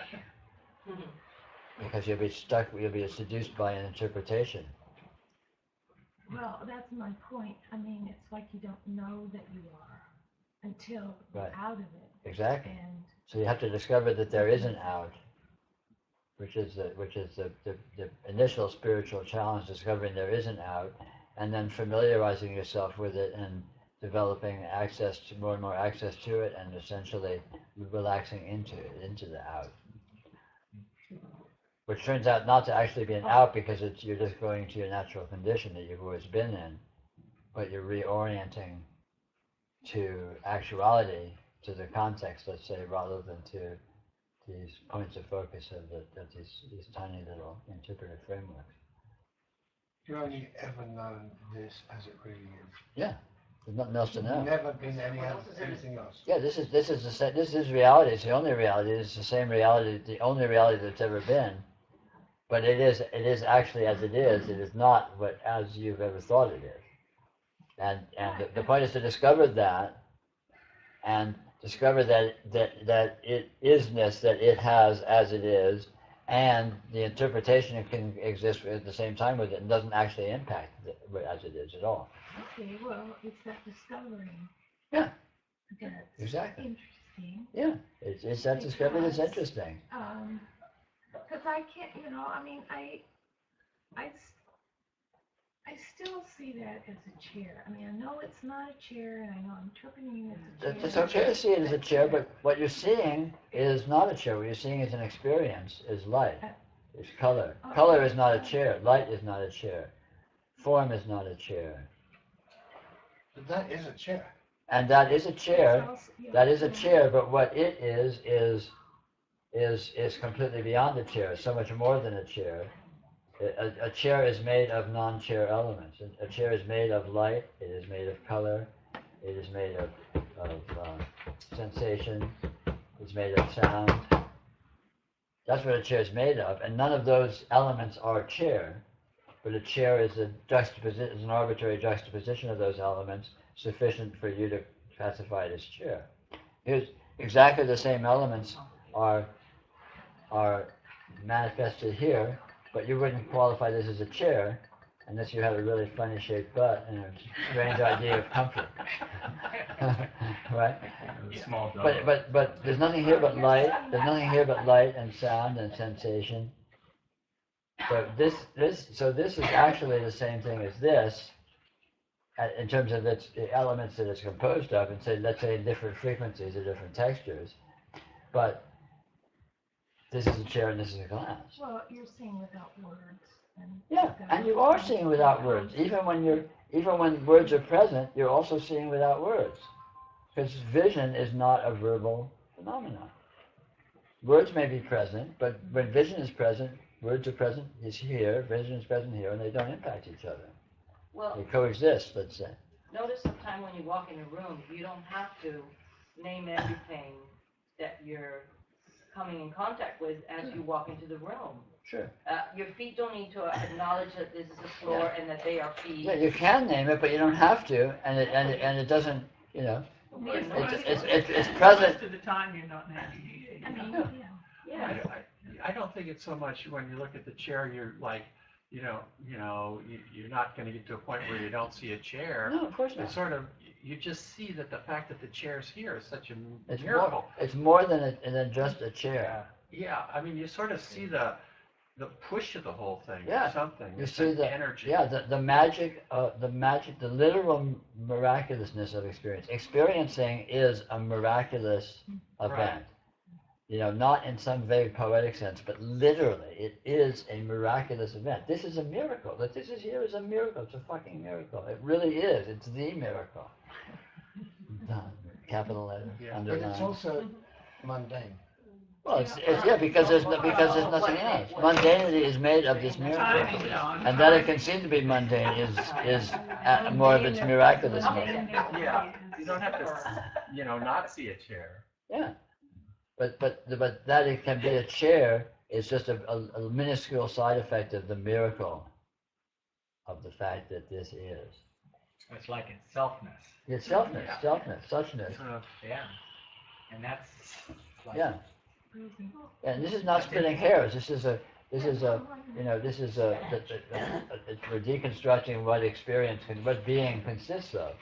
Because you'll be seduced by an interpretation. Well, that's my point. I mean, it's like you don't know that you are until you're out of it. Exactly. And so you have to discover that there is an out, which is the initial spiritual challenge, discovering there is an out, and then familiarizing yourself with it and developing more and more access to it, and essentially relaxing into the out. Which turns out not to actually be an out because you're just going to your natural condition that you've always been in, but you're reorienting to actuality, to the context, let's say, rather than to these points of focus of these tiny little interpretive frameworks. You only ever known this as it really is. Yeah, there's nothing else to know. Never been anything else. Yeah, this is reality. It's the only reality. It's the same reality. The only reality that's ever been. But it is actually as it is. It is not what as you've ever thought it is. And the point is to discover that, and discover that it isness that it has as it is, and the interpretation can exist at the same time with it, and doesn't actually impact it as it is at all. okay, well, it's that discovering. Yeah. That's exactly. interesting. Yeah, it's that discovery that's interesting. Because I can't, I mean, I still see that as a chair. I mean, I know it's not a chair, and I know I'm interpreting it as a chair. It's okay to see it as a chair, but what you're seeing is not a chair. What you're seeing is an experience, is light, is color. Color is not a chair. Light is not a chair. Form is not a chair. But that is a chair. And that is a chair. That is a chair, but what it is completely beyond a chair. So much more than a chair. A chair is made of non-chair elements. A chair is made of light. It is made of color. It is made of sensation. It's made of sound. That's what a chair is made of, and none of those elements are a chair. But a chair is an arbitrary juxtaposition of those elements, sufficient for you to classify it as chair. Here's exactly the same elements are manifested here, but you wouldn't qualify this as a chair unless you had a really funny shaped butt and a strange idea of comfort. Right? But there's nothing here but light. There's nothing here but light and sound and sensation. So this is actually the same thing as this, in terms of the elements that it's composed of, and let's say different frequencies or different textures. But this is a chair and this is a glass. Well, you're seeing without words. And you are seeing without words. Even when words are present, you're also seeing without words. Because vision is not a verbal phenomenon. Words may be present, but when vision is present, words are present, is here, vision is present here, and they don't impact each other. Well, they coexist, let's say. Notice sometime when you walk in a room, you don't have to name everything that you're coming in contact with as you walk into the room. Sure. Your feet don't need to acknowledge that this is a floor and that they are feet. Yeah, you can name it, but you don't have to, and it doesn't, you know. It's present. Most of the time, you're not naming anything. I don't think it's so much when you look at the chair, you're like, you're not going to get to a point where you don't see a chair. No, of course not. It's sort of, you just see that the fact that the chair's here is such a It's miracle. It's more than just a chair. Yeah, I mean, you sort of see the push of the whole thing. Yeah. Or something. You It's see the energy. Yeah, the magic, the literal miraculousness of experience. Experiencing is a miraculous event. Right. You know, not in some vague poetic sense, but literally, it is a miraculous event. This is a miracle. That this is here is a miracle. It's a fucking miracle. It really is. It's the miracle. Done. Capital letter. Yeah. But Underline. it's also mundane. Well, because there's nothing else. Mundanity is made of this miracle, and that it can seem to be mundane is more of its miraculousness. Yeah, you don't have to, not see a chair. Yeah, but that it can be a chair is just a minuscule side effect of the miracle of the fact that this is. It's like it's selfness. It's selfness, suchness. Yeah. And that's like, Yeah. And this is not splitting hairs. We're deconstructing what being consists of,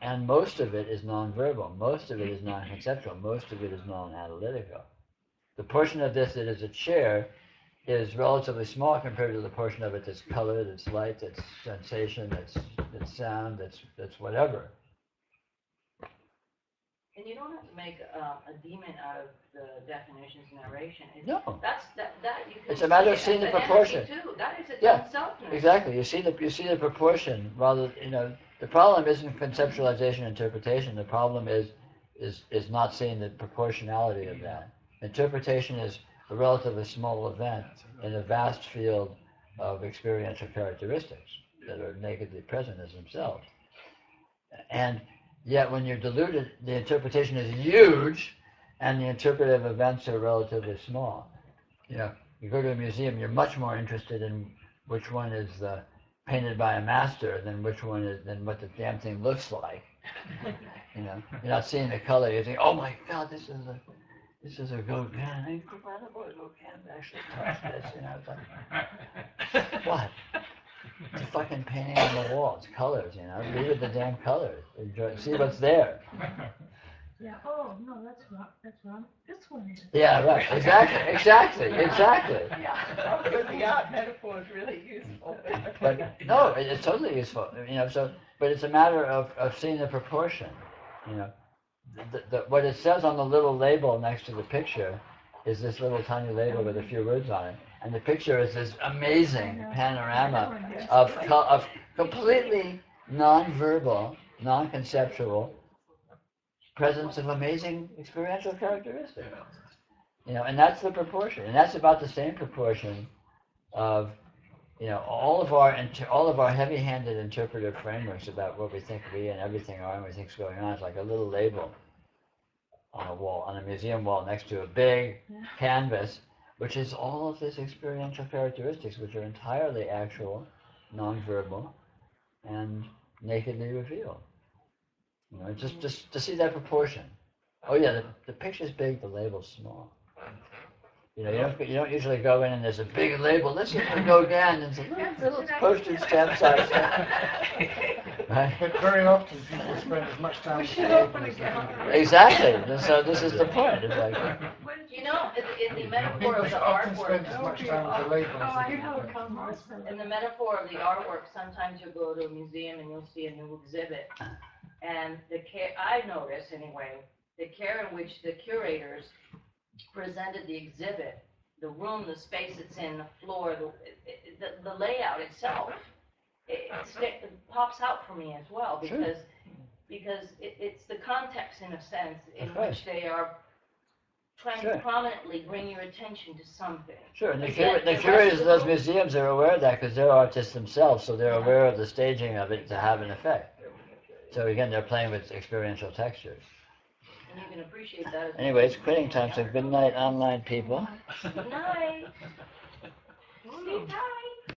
and most of it is nonverbal, most of it is non-conceptual, most of it is non-analytical. The portion of this that is a chair is relatively small compared to the portion of it that's color, that's light, that's sensation, that's sound, that's whatever. And you don't have to make a demon out of the definitions narration. No. That you can It's a matter of see seeing it the as proportion. energy too. That is its Yeah, own selfness. exactly. You see the proportion rather. The problem isn't conceptualization, interpretation. The problem is not seeing the proportionality of that. Interpretation is a relatively small event in a vast field of experiential characteristics that are nakedly present as themselves. And yet, when you're deluded, the interpretation is huge, and the interpretive events are relatively small. You go to a museum, you're much more interested in which one is painted by a master than than what the damn thing looks like. You're not seeing the color. You think, oh my God, this is a Gauguin, incredible Gauguin actually touched this. It's like, what? It's a fucking painting on the wall. It's colors, Read with the damn colors. Enjoy, see what's there. Yeah. Oh no, that's wrong. This one is. Yeah, right. Exactly. Yeah. But the art metaphor is really useful. But no, it's totally useful. But it's a matter of seeing the proportion. What it says on the little label next to the picture is this little tiny label with a few words on it. And the picture is this amazing panorama of completely non-verbal, non-conceptual presence of amazing experiential characteristics. And that's the proportion. And that's about the same proportion of, all of our heavy-handed interpretive frameworks about what we think we and everything are and we think is going on. It's like a little label on a wall, on a museum wall next to a big canvas, which is all of these experiential characteristics, which are entirely actual, non-verbal, and nakedly revealed. Just to see that proportion. Oh yeah, the picture's big, the label's small. You don't usually go in and there's a big label. This is the Gauguin, and it's a little postage stamp size. Right? But very often people spend as much time with the label as they do. Exactly. And so this is the point. It's like, In the metaphor of People the often artwork, spend as much time with the label as they do. in the metaphor of the artwork, sometimes you'll go to a museum and you'll see a new exhibit. And I notice anyway, the care in which the curators presented the exhibit, the room, the space it's in, the floor, the layout itself, it pops out for me as well because it's the context in a sense in which they are trying to prominently bring your attention to something. Sure, and the curators of those museums are aware of that because they're artists themselves, so they're aware of the staging of it to have an effect. So again, they're playing with experiential textures. you can appreciate that. Anyway, it's quitting time, so good night, online people. Good night. Sleep tight.